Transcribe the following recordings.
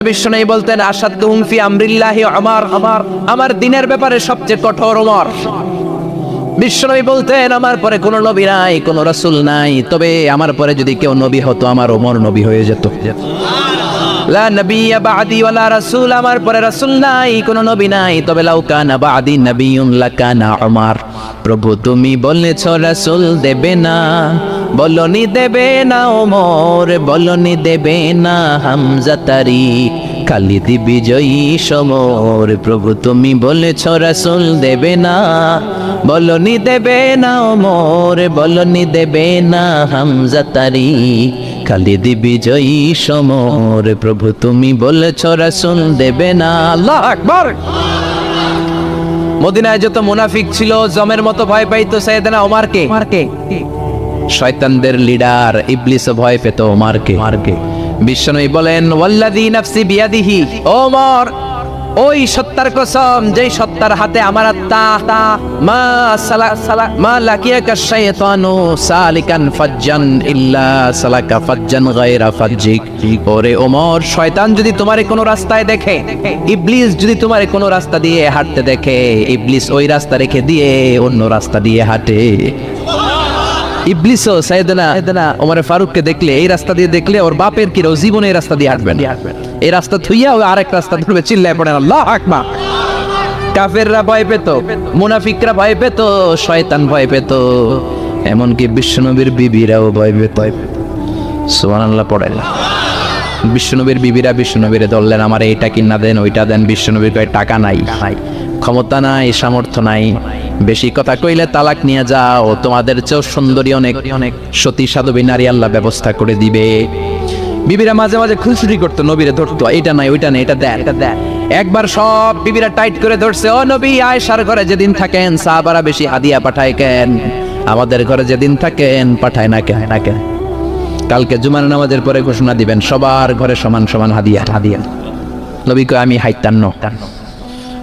বিশ্বনবী বলতেন আসাদুহুম ফি আমরিল্লাহি উমর, আমার দ্বীনের ব্যাপারে সবচেয়ে কঠোর ওমর। বিশ্বনবী বলতেন আমার পরে কোনো নবী নাই, কোনো রাসূল নাই, তবে আমার পরে যদি কেউ নবী হতো আমার ওমর নবী হয়ে যেত। লা নবিয়্যা বা'দি ওয়ালা রাসূল, আমার পরে রাসূল নাই, কোনো নবী নাই, তবে লাউ কানা বা'দি নবিয়্যুন লাকানা উমর। প্রভু তুমি বলেছ রাসূল দেবে না, বলনি দেবে না ওমর, বলনি দেবে না হামজা তারিক, খালিদ বিজয়ী সমর। প্রভু তুমি বলেছ রাসূল দেবে না, বলনি দেবে না ওমর, বলনি দেবে না হামজা তারিক, খালিদ বিজয়ী সমর। প্রভু তুমি বলেছ রাসূল দেবে না। আল্লাহু আকবার। মদিনায় যত মুনাফিক ছিল জমের মতো ভয় পাইতো সাইয়েদনা ওমরকে। শয়তানদের লিডার ইবলিসও ভয় পেত ওমরকে। বিশ্বনবী বলেন ওয়াল্লাযী নাফসি বিয়াদিহি, ওমর ওই সত্তার কসম যেই সত্তার হাতে আমার আত্মা, মা লাকিয়াকা শাইতানু সালিকান ফাজ্জান ইল্লা সালাকা ফাজ্জান গায়রা ফাজ্জিক। ওরে ওমর, শয়তান যদি তোমারে কোনো রাস্তায় দেখে, ইবলিস যদি তোমারে কোনো রাস্তা দিয়ে হাঁটতে দেখে, ইবলিস ওই রাস্তা রেখে দিয়ে অন্য রাস্তা দিয়ে হাঁটে। ইবলিসও সাইয়েদনা ওমর ফারুককে দেখলে, এই রাস্তা দিয়ে দেখলে ওর বাপের কি জীবনে এই রাস্তা দিয়ে হাঁটবেন, এই রাস্তা থুইয়া ওই আরেক রাস্তা ধরবে, চিল্লায় পড়েন আল্লাহু আকবার। কাফেররা ভয় পেত, মুনাফিকরা ভয় পেত, শয়তান ভয় পেত, এমনকি বিশ্বনবীর বিবিরাও ভয় পেত। সুবহানাল্লাহ পড়েন। বিশ্বনবীর বিবিরা বিশ্বনবীরে ধরলেন আমার এইটা কিনা দেন, ওইটা দেন। বিশ্বনবীর কয় টাকা নাই, ক্ষমতা নাই, সামর্থ্য নাই, বেশি কথা কইলে তালাক নিয়ে যাও, তোমাদের চেয়েও সুন্দরী অনেক সতী সাধবী নারী আল্লাহ ব্যবস্থা করে দিবে। বিবিরা মাঝে মাঝে খুনসুটি করতো, নবীরে ধরতো, এটা নাই ওইটা নাই, এটা দেন। একবার সব বিবিরা টাইট করে ধরছে, ও নবী আয়েশার ঘরে যেদিন থাকেন সাহাবারা বেশি হাদিয়া পাঠায় কেন, আমাদের ঘরে যেদিন থাকেন পাঠায় না কেন? কালকে জুমার নামাজের পরে ঘোষণা দিবেন সবার ঘরে সমান সমান হাদিয়া। নবী কয় আমি হাইতান্ন।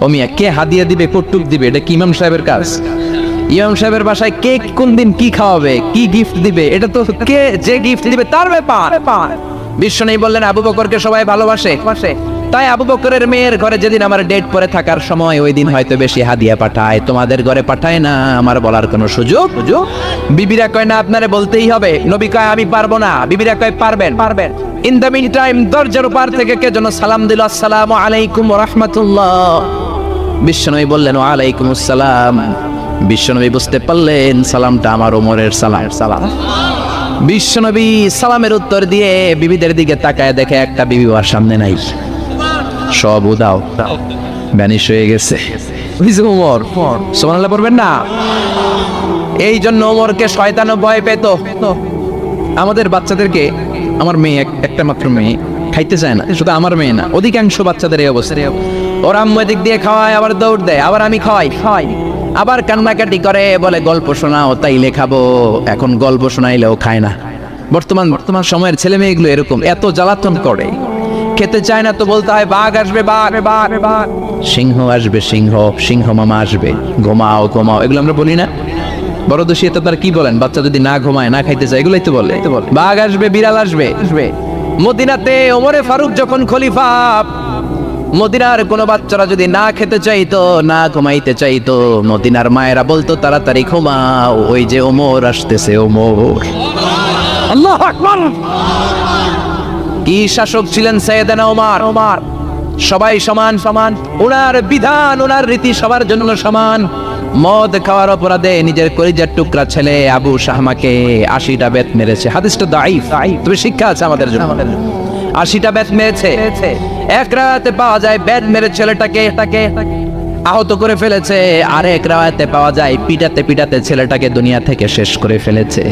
ও মিয়া, কে হাদিয়া দিবে, কটুক দিবে, এটা কি ইমাম সাহেবের কাজ? ইমাম সাহেবের বাসায় কে কোন দিন কি খাওয়াবে, কি গিফট দিবে, এটা তো কে যে গিফট দিবে তার ব্যাপার। বিশ্বনবী বললেন আবু বকরকে সবাই ভালোবাসে, তাই আবু বকরের মেয়ের ঘরে যেদিন আমার ডেট পরে থাকার সময় ওই দিন হয়তো বেশি হাদিয়া পাঠায়, তোমাদের ঘরে পাঠায় না, আমার বলার কোনো সুযোগ। বিবিরা কয় না আপনারে বলতেই হবে। নবী কয় আমি পারবো না। বিবিরা কয় পারবেন। ইন দ্য মিন টাইম দরজার পার থেকে কে যেন সালাম দিল, আসসালামু আলাইকুম ওয়া রাহমাতুল্লাহ। বিশ্বনবী বললেন ওয়া আলাইকুমুস সালাম। বিশ্বনবী বুঝতে পারলেন সালামটা আমার ওমরের সালাম। বিশ্বনবী সালামের উত্তর দিয়ে বিবিদের দিকে তাকায় দেখে একটা বিবি ওর সামনে নাই, সব উদাও, ভ্যানিশ হয়ে গেছে। ওমর সুবহানাল্লাহ পড়বেন না? এই জন্য ওমরকে শয়তানও ভয় পেত। আমাদের বাচ্চাদেরকে, আমার মেয়ে একটা মাত্র মেয়ে, খাইতে চায় না, শুধু আমার মেয়ে না, অধিকাংশ বাচ্চাদের এই অবস্থা। ওরা আম্মু এদিক দিয়ে খাওয়ায়, আবার দৌড় দেয়, আবার আমি খাওয়াই, আবার কান্নাকাটি করে, বলে গল্প শোনাও, তাইলে খাবো। এখন গল্প শোনাইলেও খায় না। বর্তমান সময়ের ছেলে মেয়েগুলো এরকম, এত জ্বালাতন করে, খেতে চায় না তো বলতে হয় বাঘ আসবে, বাঘ, সিংহ আসবে, সিংহ মামা আসবে, ঘুমাও, এগুলো আমরা বলি না? বড় দোষী এটা তার কি বলেন? বাচ্চা যদি না ঘুমায়, না খাইতে চায়, এগুলোই তো বলে। বাঘ আসবে, বিড়াল আসবে। মদিনাতে ওমরে ফারুক যখন খলিফা, মদিনার কোন বাচ্চারা যদি না খেতে চাইতো, না ঘুমাইতে চাইতো, মদিনার মায়েরা বলতো তাড়াতাড়ি ঘুমাও, ওই যে ওমর আসতেছে, ওমর। আল্লাহু আকবার। কি শাসক ছিলেন সাইয়েদনা ওমর। সবাই সমান, ওনার বিধান, ওনার রীতি সবার জন্য সমান। মদ খাওয়ার অপরাধে নিজের কলিজার টুকরা ছেলে আবু শাহমাকে 80টা বেত মেরেছে। হাদিসটা দাঈফ, তবে শিক্ষা আছে আমাদের জন্য। 80টা বেত মেরেছে। এক রাতে পাওয়া যায় বেত মেরে ছেলেটাকে আহত করে ফেলেছে, আর এক রাতে পাওয়া যায় পিটাতে ছেলেটাকে দুনিয়া থেকে শেষ করে ফেলেছে।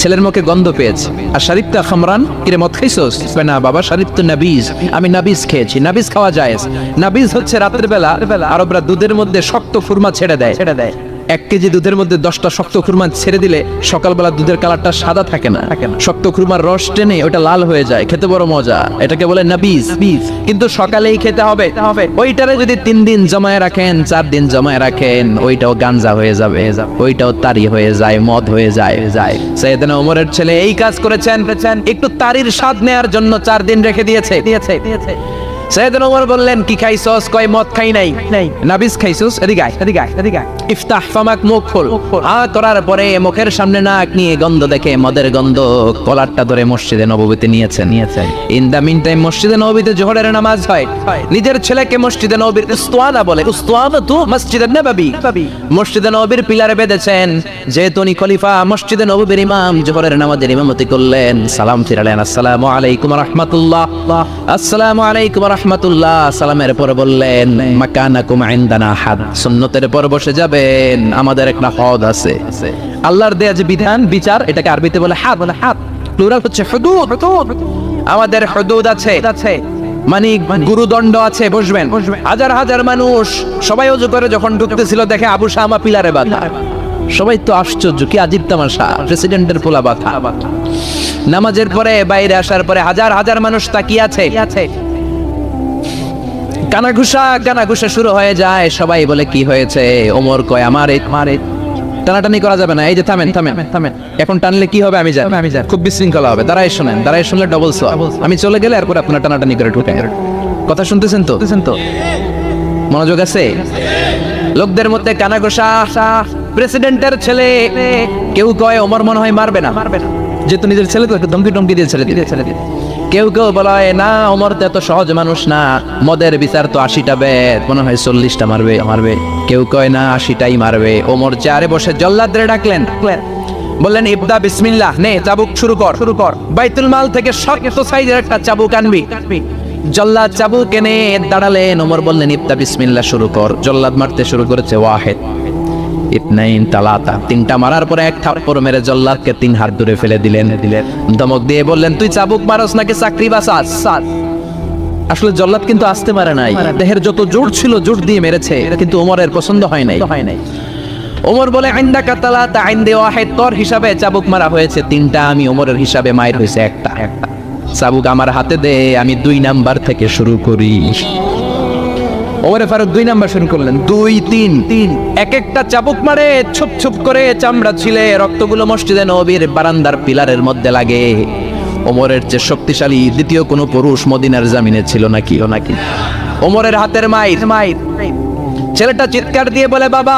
ছেলের মুখে গন্ধ পেয়েছে। আর শারিবতা খামরান, কিরে মদ খাইছস? না বাবা, শারিবতু নাবিজ, আমি নাবিজ খেয়েছি। নাবিজ খাওয়া যায়। নাবিজ হচ্ছে রাতের বেলা আরবরা দুধের মধ্যে শক্ত খুরমা ছেড়ে দেয়। 1 কেজি দুধের মধ্যে 10টা শক্ত খুরমা ছেড়ে দিলে সকালবেলা দুধের কালারটা সাদা থাকে না, শক্ত খুরমার রস টেনে ওটা লাল হয়ে যায়, খেতে বড় মজা। এটাকে বলে নাবিজ। কিন্তু সকালেই খেতে হবে। ওইটারে যদি 3 দিন জমায়ে রাখেন, 4 দিন জমায়ে রাখেন, ওইটাও গাঞ্জা হয়ে যাবে, ওইটাও তারি হয়ে যায়, মদ হয়ে যায়। সাইয়েদনা ওমরের ছেলে এই কাজ করেছেন, একটু তারির স্বাদ নেয়ার জন্য 4 দিন রেখে দিয়েছে। সাইয়েদনা ওমর বললেন কি খাইছস? কয় মদ খাই নাই। নাবিস খাইছস? এদিকে আয়। ইফতাহ ফামাক, মুখ খোল। করার পরে মুখের সামনে নাক নিয়ে গন্ধ দেখে মদের গন্ধ কলারটা ধরে মসজিদে নববীতে নিয়েছেন। ইন দা মিন টাইম মসজিদে নববীতে জোহরের নামাজ হয়। নিজের ছেলেকে মসজিদে নববীর উস্তানা বলে, উস্তানা তো মসজিদে নববী, মসজিদে নববীর পিলারে বেঁধেছেন। যেহেতু উনি খলিফা, মসজিদে নববীর ইমাম, জোহরের নামাজের ইমামতি করলেন। সালাম ফিরালেন, আসসালামু আলাইকুম রাহমাতুল্লাহ, আসসালামু আলাইকুম রাহমাতুল্লাহ। সালামের পর বললেন মাকানাকুম ইনদানা হাদ, সুন্নতের পর বসে যাবেন, আমাদের একটা হদ আছে। আল্লাহর দেয়া যে বিধান, বিচার, এটাকে আরবিতে বলে হাদ, প্লুরাল হচ্ছে হুদুদ। আমাদের হুদুদ আছে, মানে গুরুদণ্ড আছে, বসবেন। হাজার হাজার মানুষ সবাই ওযু করে যখন ঢুকতেছিল দেখে আবু শামা পিলারে বাঁধা। সবাই তো আশ্চর্য, কি আজীব তামাশা, প্রেসিডেন্টের পোলা বাঁধা। নামাজের পরে বাইরে আসার পরে হাজার হাজার মানুষ তাকিয়ে আছে। কানাঘুষা শুরু হয়ে যায়। সবাই বলে কি হয়েছে? ওমর কয় আমার টানাটানি করা যাবে না। এই যে থামেন, এখন টানলে কি হবে আমি জানি, খুব বিশৃঙ্খলা হবে। দাঁড়ায় শুনলে ডবল সওয়াব। আমি চলে গেলে এরপর আপনারা টানাটানি করে ঢুকেন। কথা শুনতেছেন তো? মনোযোগ আছে? লোকদের মধ্যে কানাঘুষা। প্রেসিডেন্টের ছেলে, কেউ কয় ওমর মনে হয় মারবে না, যেহেতু নিজের ছেলে তো একটু ধমকি দিয়ে ছেড়ে দিয়ে। কেউ বলে না, ওমর তো এত সহজ মানুষ না, মদের বিচার তো 80টা বেদ, মনে হয় 40টা মারবে। কেউ কয় না 80টাই মারবে। ওমর চেয়ারে বসে জল্লাদরে ডাকলেন, বললেন ইবদা বিসমিল্লাহ, নে চাবুক শুরু কর। বাইতুল মাল থেকে শক্ত সাইজের একটা চাবুক আনবি। জল্লাদ চাবুক এনে দাঁড়ালেন। ওমর বললেন ইবদা বিসমিল্লাহ, শুরু কর। জল্লাদ মারতে শুরু করেছে। ওয়াহিদ, ইতনাইন, তালাতা, 3টা মারার পরে এক থাপ্পড় মেরে জল্লাদকে 3 হাত দূরে ফেলে দিলেন। ধমক দিয়ে বললেন তুই চাবুক মারস নাকি চাকরি বাঁচাস? আসলে জল্লাদ কিন্তু আসতে পারে নাই, দেহের যত জোর ছিল জোর দিয়ে মেরেছে, কিন্তু ওমরের পছন্দ হয় নাই। ওমর বলে আইন্দাকা তালাতা আইন্দে ওয়াহিদ, তোর হিসাবে চাবুক মারা হয়েছে 3টা, আমি ওমরের হিসাবে মায়ের হয়েছে একটা। চাবুক আমার হাতে দে, আমি 2 নাম্বার থেকে শুরু করি। ওমরে ফারুক 2 নাম্বার শুরু করলেন। 2, 3, এক একটা চাবুক মারে ছুপ করে চামড়া ছিলে রক্তগুলো মসজিদে নববীর বারান্দার পিলারের মধ্যে লাগে। ওমরের যে শক্তিশালী দ্বিতীয় কোনো পুরুষ মদিনার জামিনে ছিল নাকি? ওমরের হাতের মাইর। ছেলেটা চিৎকার দিয়ে বলে বাবা,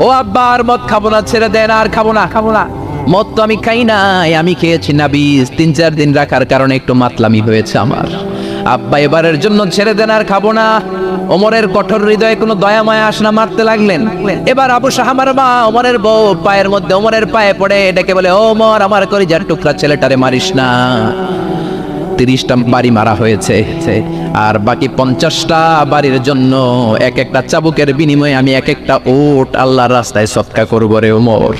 ও আব্বা, আর মদ খাবো না, ছেড়ে দেন, আর খাবো না। মদ তো আমি খাই নাই, আমি খেয়েছি নাবিস, 3-4 দিন রাখার কারণে একটু মাতলামি হয়েছে আমার। আব্বা এবারের জন্য ছেড়ে দেন, আর খাবো না। ওমরের কঠোর হৃদয়ে কোনো দয়া মায়া আসে না, মারতে লাগলেন। এবার আবু শাহামার মা ওমরের বউ পায়ের মধ্যে ওমরের পায়ে পড়ে ডেকে বলে ওমর, আমার কলিজার টুকরা ছেলেটারে মারিস না। 30টা বাড়ি মারা হয়েছে, আর বাকি 50টা বাড়ির জন্য এক একটা চাবুকের বিনিময়ে আমি এক একটা উট আল্লাহর রাস্তায় সদকা করব রে ওমর।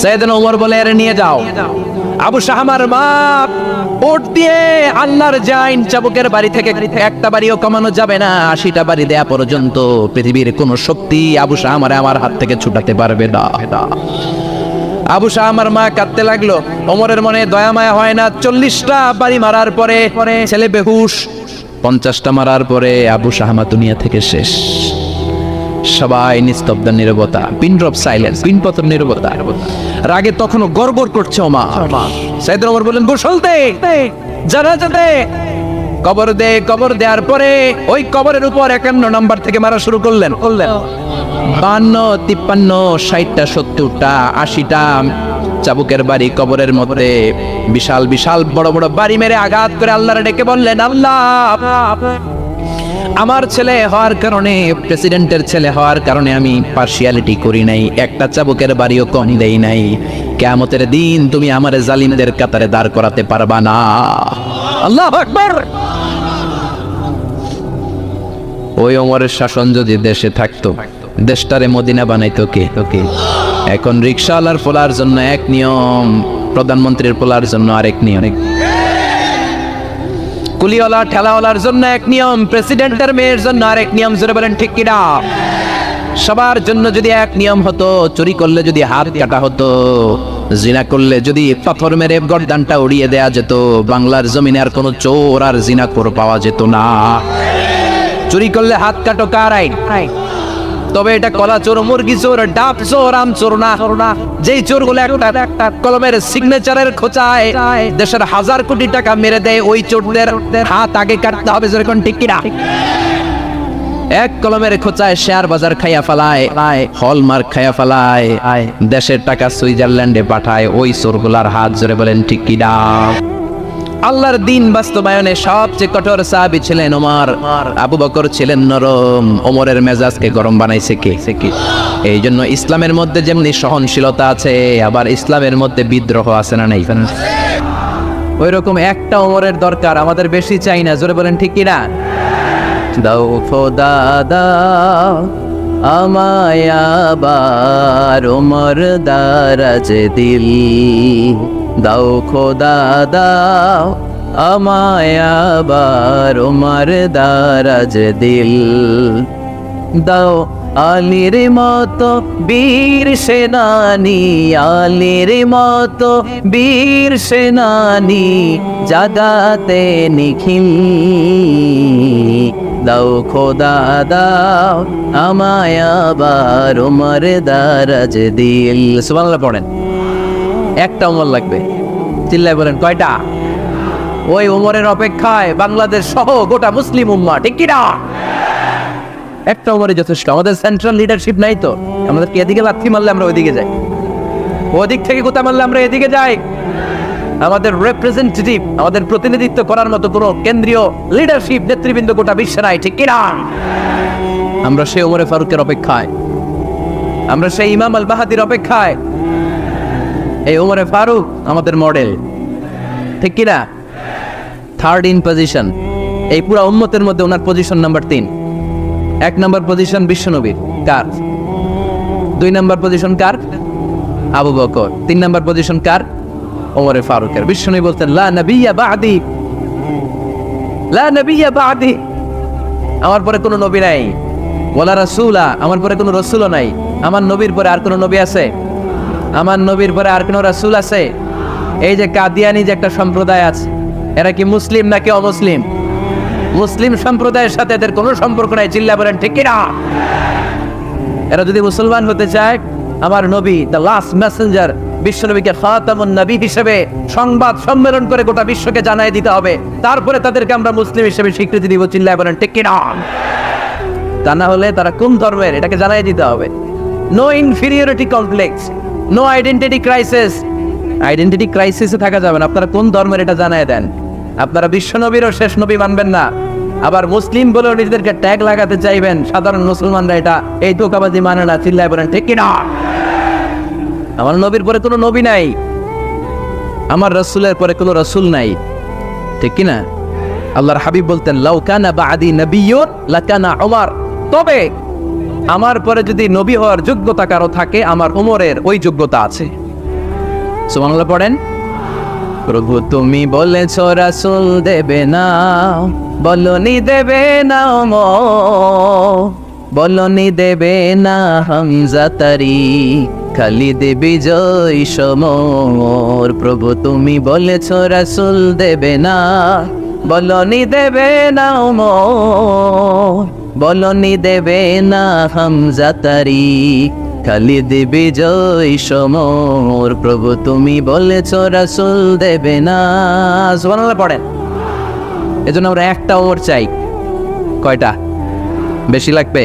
সাইয়েদনা ওমর বলে এর নিয়ে যাও। আবু শাহামার মা উট দিয়ে আল্লাহর জাইন চাবুকের বাড়ি থেকে একটা বাড়িও কমানো যাবে না, 80টা বাড়ি দেয়া পর্যন্ত পৃথিবীর কোন শক্তি আবু শাহামারে আমার হাত থেকে ছুটাতে পারবে না। আবু শাহামার মা কাঁদতে লাগলো। ওমরের মনে দয়া মায়া হয় না। 40টা বাড়ি মারার পরে ছেলে বেহুশ, 50টা মারার পরে আবু শাহামা দুনিয়া থেকে শেষ। সবাই নিস্তব্ধ নীরবতা, পিন ড্রপ সাইলেন্স, পিন পতন নীরবতা। রাগে তখনও গড়গড় করছে ওমর। সাইয়েদনা ওমর বললেন গোসল দে, জানাজা দে, কবর দেওয়ার পরে ওই কবরের উপর 51 নাম্বার থেকে মারা শুরু করলেন। 52, 53, 60টা, 70টা, 80টা চাবুকের বাড়ি কবরের মধ্যে বিশাল বিশাল বড় বড় বাড়ি মেরে আঘাত করে আল্লাহরে ডেকে বললেন আল্লাহ, আমার ছেলে হওয়ার কারণে, প্রেসিডেন্টের ছেলে হওয়ার কারণে আমি পার্সিয়ালিটি করি নাই, একটা চাবুকের বাড়িও কম দেই নাই। কিয়ামতের দিন তুমি আমার জালিমদের কাতারে দাঁড় করাতে পারবা না। আল্লাহু আকবার। ওই ওমরের শাসন যদি দেশে থাকতো, দেশটারে মদিনা বানাইতো কে? এখন রিকশাওয়ালার পোলার জন্য এক নিয়ম, প্রধানমন্ত্রীর পোলার জন্য আরেক নিয়ম, কুলিওয়ালা ঠেলাওয়ালার জন্য এক নিয়ম, প্রেসিডেন্টের মেয়ের জন্য আরেক নিয়ম। জোরে বলেন ঠিক কিনা? সবার জন্য যদি এক নিয়ম হতো, চুরি করলে যদি হাত কাটা হতো, জিনা করলে যদি পাথর মেরে গর্দানটা উড়িয়ে দেয়া যেত, বাংলার জমিনে আর কোনো চোর আর জিনাখোর পাওয়া যেত না। চুরি করলে হাত কাটো কার আইন? তবে এটা কলা চোর, মুরগি চোর, ডাব চোর, আম চোর না। যেই চোরগুলো একটা কলমের সিগনেচারের খোঁচায় দেশের 1000 কোটি টাকা মেরে দেয়, ওই চোরদের হাত আগে কাটতে হবে, যেরকম ঠিক কিনা? এক কলমের খোঁচায় শেয়ার বাজার খাইয়া ফেলায়, হলমার্ক খাইয়া ফেলায়, দেশের টাকা সুইজারল্যান্ডে পাঠায়, ওই চোরগুলার হাত জোরে বলেন ঠিক কিনা? আল্লাহর দিন বাস্তবায়নে সবচেয়ে কঠোর সাহাবী ছিলেন ওমর। আবু বকর ছিলেন নরম, ওমরের মেজাজকে গরম বানাইছে কে? এই জন্য ইসলামের মধ্যে যেমনি সহনশীলতা আছে, আবার ইসলামের মধ্যে বিদ্রোহ আছে না নাই? ওই রকম একটা ওমরের দরকার, আমাদের বেশি চাই না, জোরে বলেন ঠিক কিনা? দাও খোদা দাও আমায় আবার ওমর দারাজ দিল, দাও খোদা দাও আমায় আবার ওমর দারাজ দিল, দাও আলীর মতো বীর সেনানি, আলীর মতো বীর সেনানি জাগাতে নিখিল, দাও খোদা দাও আমায় আবার ওমর দারাজ দিল। সুবহানাল্লাহ পড়েন। একটা ওমর লাগবে, চিল্লায় বলেন কয়টা? ওই ওমরের অপেক্ষায় বাংলাদেশ সহ গোটা মুসলিম উম্মাহ, ঠিক কি না? একটা ওমরই যথেষ্ট। আমাদের সেন্ট্রাল লিডারশিপ নাই তো, আমাদের কি এদিকে লাথি মারলে আমরা ওইদিকে যাই, ওদিক থেকে গোতা মারলে আমরা এদিকে যাই। আমাদের রিপ্রেজেন্টেটিভ, আমাদের প্রতিনিধিত্ব করার মতো কোনো কেন্দ্রীয় লিডারশিপ নেতৃবৃন্দ গোটা বিশ্বে নাই, ঠিক কি না? আমরা সেই ওমরে ফারুকের অপেক্ষায়, আমরা সেই ইমাম আল মাহদির অপেক্ষায়। এই ওমরে ফারুক আমাদের মডেল, ঠিক কি না? থার্ড ইন পজিশন এই পুরা উম্মতের মধ্যে ওনার পজিশন নাম্বার 3। 1 নাম্বার পজিশন বিশ্বনবীর, কার? 2 নাম্বার পজিশন কার? আবু বকর। 3 নাম্বার পজিশন কার? ওমরে ফারুকের। বিশ্বনবী বলতেন লা নবিয়্যা বা'দি, লা নবিয়্যা বা'দি, আমার পরে কোনো নবী নাই। ওয়ালা রাসূলা, আমার পরে কোনো রাসূলও নাই। আমার নবীর পরে আর কোনো নবী আছে? আমার নবীর পরে আর কোনো রাসূল আছে? এই যে কাদিয়ানি যে একটা সম্প্রদায় আছে, এরা কি মুসলিম নাকি অমুসলিম? মুসলিম সম্প্রদায়ের সাথে এদের কোনো সম্পর্ক নাই, চিল্লা বলেন ঠিক কি না? এরা যদি মুসলমান হতে চায়, আমার নবী দ্য লাস্ট মেসেঞ্জার বিশ্বনবীকে খাতামুন নবী হিসেবে সংবাদ সম্মেলন করে গোটা বিশ্বকে জানাই দিতে হবে, তারপরে তাদেরকে আমরা মুসলিম হিসেবে স্বীকৃতি দিব, চিল্লা বলেন ঠিক কি না? তা না হলে তারা কোন ধর্মের এটাকে জানাই দিতে হবে। No inferiority complex, no identity crisis. Identity ক্রাইসিসে থাকা যাবে না, আপনারা কোন ধর্মের এটা জানাই দেন। আপনারা বিশ্বনবীরও শেষ নবী মানবেন না, আবার মুসলিম বলেও নিজেদেরকে ট্যাগ লাগাতে চাইবেন। সাধারণ মুসলমানরা এটা এই ধোঁকাবাজি মানে না, চিল্লায় বলেন ঠিক কি না? আমার নবীর পরে কোনো নবী নাই, আমার রাসূলের পরে কোনো রাসূল নাই, ঠিক কি না? আল্লাহর হাবিব বলতেন লাউ কানা বা'দি নাবিয়্যুন লাকানা উমর, তবে আমার পরে যদি নবী হওয়ার যোগ্যতা কারো থাকে, আমার ওমরের ওই যোগ্যতা আছে। সুবহানাল্লাহ পড়েন। প্রভু তুমি বলেছ রাসূল দেবে না, বলনি দেবে না ওমর, বলনি দেবে না হামজা তারি, খালিদ বিজয় সমর। প্রভু তুমি বলেছ রাসূল দেবে না, বলনি দেবে না ওমর, বলনি দেবে না হামজা তারি, খালিদ বিজয় সমর। প্রভু তুমি বলেছ রাসূল দেবে না। সুবহানাল্লাহ পড়েন। এজন্য আমরা একটা ওমর চাই। কয়টা? বেশি লাগবে?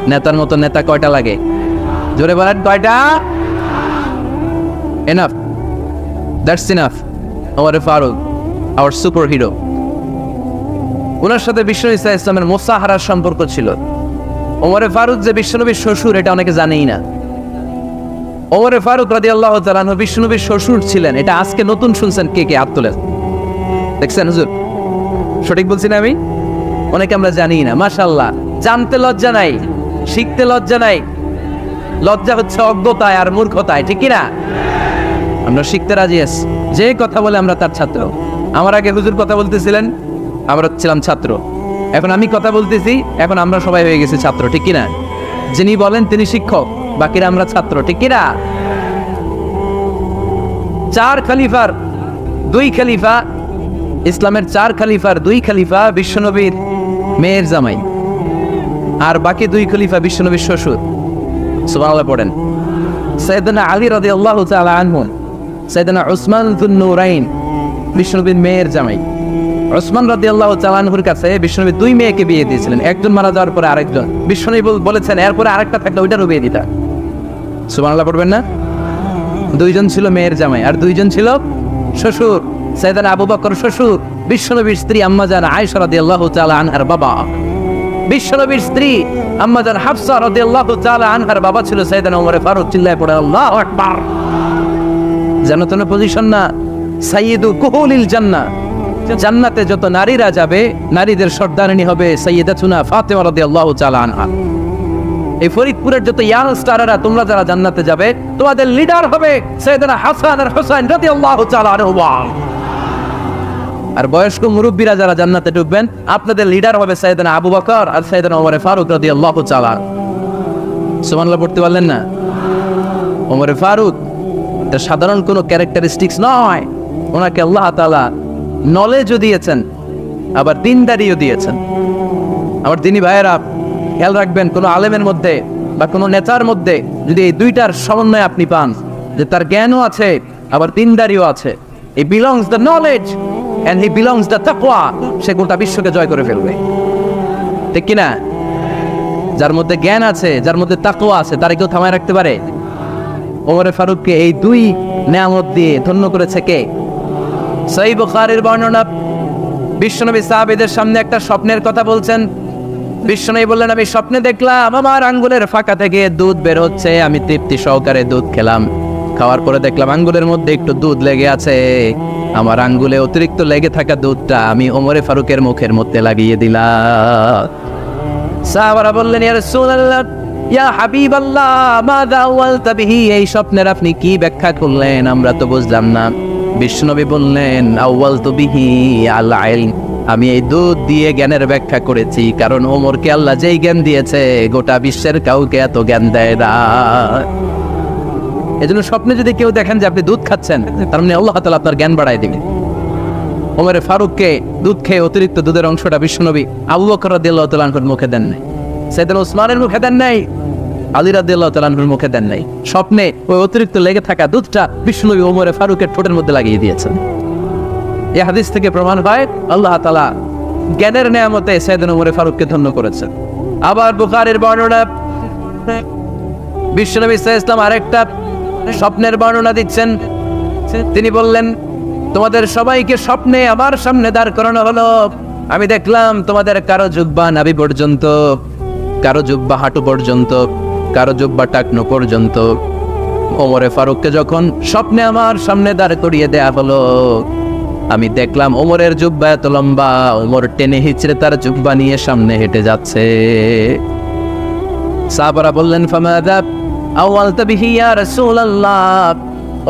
নেতার মতো নেতা কয়টা লাগে? জোরে বলেন কয়টা? Enough, that's enough. ওমরে ফারুক আওয়ার সুপার হিরো। ওনার সাথে বিশ্বনবী সাল্লাল্লাহু আলাইহি ওয়াসাল্লামের মুসাহারার সম্পর্ক ছিল। ওমরে ফারুক যে বিশ্বনবীর শ্বশুর, এটা অনেকে জানেই না। ওমরে ফারুক রাদিয়াল্লাহু তাআলা আনহু বিশ্বনবীর শ্বশুর ছিলেন। এটা আজকে নতুন শুনছেন, কে কে হাত তোলেন? দেখছেন হুজুর? সঠিক বলছি না আমি? অনেকে আমরা জানি না। মাশাআল্লাহ, জানতে লজ্জা নাই, শিখতে লজ্জা নাই। লজ্জা হচ্ছে অজ্ঞতায় আর মূর্খতায়, ঠিক কি না? আমরা শিখতে রাজি আছি। যে কথা বলে আমরা তার ছাত্র। আমার আগে হুজুর কথা বলতেছিলেন, আমরা ছিলাম ছাত্র। এখন আমি কথা বলতেছি, এখন আমরা সবাই হয়ে গেছি ছাত্র, ঠিক কি না? যিনি বলেন তিনি শিক্ষক, বাকিরা আমরা ছাত্র, ঠিক কি না? 4 খলিফার 2 খলিফা, ইসলামের 4 খলিফার 2 খলিফা বিশ্বনবীর মেয়ের জামাই। আর বাকি দুই খলিফা বিশ্বনবীর শ্বশুর। সুবহানাল্লাহ পড়েন। সাইয়েদনা আলী রাদিয়াল্লাহু তাআলা আনহু, সাইয়েদনা উসমান যুন নূরাইন বিশ্বনবীর মেয়ের জামাই। উসমান রাদিয়াল্লাহু তাআলা আনহুর কাছে বিশ্বনবী দুই মেয়েকে বিয়ে দিয়েছিলেন, একজন মারা যাওয়ার পরে আরেকজন। বিশ্বনবী বলেছেন এরপরে আরেকটা থাকলে ওইটারও বিয়ে দিতা। সুবহানাল্লাহ পড়বেন না? দুইজন ছিল মেয়ের জামাই আর দুইজন ছিল শ্বশুর। সাইয়েদনা আবু বকর শ্বশুর, বিশ্বনবীর স্ত্রী আম্মা জান আয়েশা রাদিয়াল্লাহু তাআলা আনহার বাবা। বিশ্বনবীর স্ত্রী আম্মা জান হাফসা রাদিয়াল্লাহু তাআলা আনহার বাবা ছিল সাইয়েদনা ওমর ফারুক। চিল্লায় পড়ে আল্লাহু আকবার। জান্নাতের পজিশন না, সাইয়্যিদু কুহুলিল জান্নাহ। জান্নাতে যত নারীরা যাবে, নারীদের সর্দারিনী হবে সাইয়্যিদাতুনা ফাতেমা রাদিয়াল্লাহু তাআলা আনহা। এই ফরিদপুরের যত ইয়াং স্টাররা তোমরা যারা জান্নাতে যাবে, তোমাদের লিডার হবে সাইয়েদনা হাসান আর হুসাইন রাদিয়াল্লাহু তাআলা আনহুমা। আর বয়স্ক মুরব্বীরা যারা জান্নাতে ঢুকবেন, আপনাদের লিডার হবে সাইয়েদনা আবু বকর আর সাইয়েদনা ওমর ফারুক রাদিয়াল্লাহু তাআলা। সুবহানাল্লাহ পড়তে পারলেন না? ওমর ফারুক এটা সাধারণ কোনো ক্যারেক্টারিস্টিক্স নয়। ওনাকে আল্লাহ তাআলা নলেজও দিয়েছেন, আবার দিনদারিও দিয়েছেন। আমার দিনী ভাইয়েরা খেয়াল রাখবেন, কোনো আলেমের মধ্যে বা কোনো নেতার মধ্যে যদি এই দুইটার সমন্বয় আপনি পান, যে তার জ্ঞানও আছে আবার দিনদারিও আছে, he belongs the knowledge and he belongs the তাকওয়া, সে গোটা বিশ্বকে জয় করে ফেলবে। ঠিক কিনা? যার মধ্যে জ্ঞান আছে, যার মধ্যে তাকওয়া আছে, তারে কেউ থামায় রাখতে পারে? ওমর ফারুককে এই দুই নেয়ামত দিয়ে ধন্য করেছে কে? সহিহ বুখারীর বর্ণনা, বিশ্বনবী সাহাবীদের সামনে একটা স্বপ্নের কথা বলছেন। বিশ্বনবী বললেন, আমি স্বপ্নে দেখলাম আমার আঙ্গুলের ফাঁকা থেকে দুধ বের হচ্ছে, আমি তৃপ্তি সহকারে দুধ খেলাম। খাওয়ার পরে দেখলাম আঙ্গুলের মধ্যে একটু দুধ লেগে আছে। আমার আঙ্গুলে অতিরিক্ত লেগে থাকা দুধটা আমি ওমর ফারুকের মুখের মধ্যে লাগিয়ে দিলাম। সাহাবারা বললেন, ইয়া রাসূলুল্লাহ, ইয়া হাবিবাল্লাহ, মাযা আওয়ালতা বিহি, এই স্বপ্নের আপনি কি ব্যাখ্যা করলেন? আমরা তো বুঝলাম না। বিশ্বনবী বললেন, আওয়ালতু বিহি আল ইলম, আমি এই দুধ দিয়ে জ্ঞানের ব্যাখ্যা করেছি, কারণ ওমরকে আল্লাহ যেই জ্ঞান দিয়েছে গোটা বিশ্বের কাউকে এত জ্ঞান দেয় না। এজন্য স্বপ্নে যদি কেউ দেখেন যে আপনি দুধ খাচ্ছেন, তার মানে আল্লাহ তাআলা আপনার জ্ঞান বাড়ায় দিবেন। ওমর ফারুককে দুধ খেয়ে অতিরিক্ত দুধের অংশটা বিশ্বনবী আবু বকর রাদিয়াল্লাহু তাআলা আনহুর মুখে দেন নাই, সাইয়েদনা ওসমানের মুখে দেন নাই, আলী রাদিয়াল্লাহু তাআলা আনহুর মুখে দেন নাই। স্বপ্নে ওই অতিরিক্ত লেগে থাকা দুধটা বিশ্বনবী ওমর ফারুকের ঠোঁটের মধ্যে লাগিয়ে দিয়েছেন। এই হাদিস থেকে প্রমাণ হয় আল্লাহ তাআলা জ্ঞানের নেয়ামতে সাইয়েদনা ওমর ফারুককে ধন্য করেছেন। আবার বুখারীর বর্ণনা, বিশ্বনবী সাল্লাল্লাহু আলাইহি ওয়াসাল্লাম আরেকটা স্বপ্নের বর্ণনা দিচ্ছেন। তিনি বললেন, তোমাদের সবাইকে স্বপ্নে আমার সামনে দাঁড় করানো হলো। আমি দেখলাম তোমাদের কারো জুব্বা নাভি পর্যন্ত, কারো জুব্বা হাঁটু পর্যন্ত, কারো জুব্বা টাকনো পর্যন্ত। ওমর ফারুককে যখন স্বপ্নে আমার সামনে দাঁড় করিয়ে দেয়া হলো, আমি দেখলাম ওমরের জুব্বা এত লম্বা, ওমর টেনে হিচড়ে তার জুব্বা নিয়ে সামনে হেঁটে যাচ্ছে। সাহাবারা বললেন, ফামাযা আওয়ালতা বিহি ইয়া রাসূলুল্লাহ,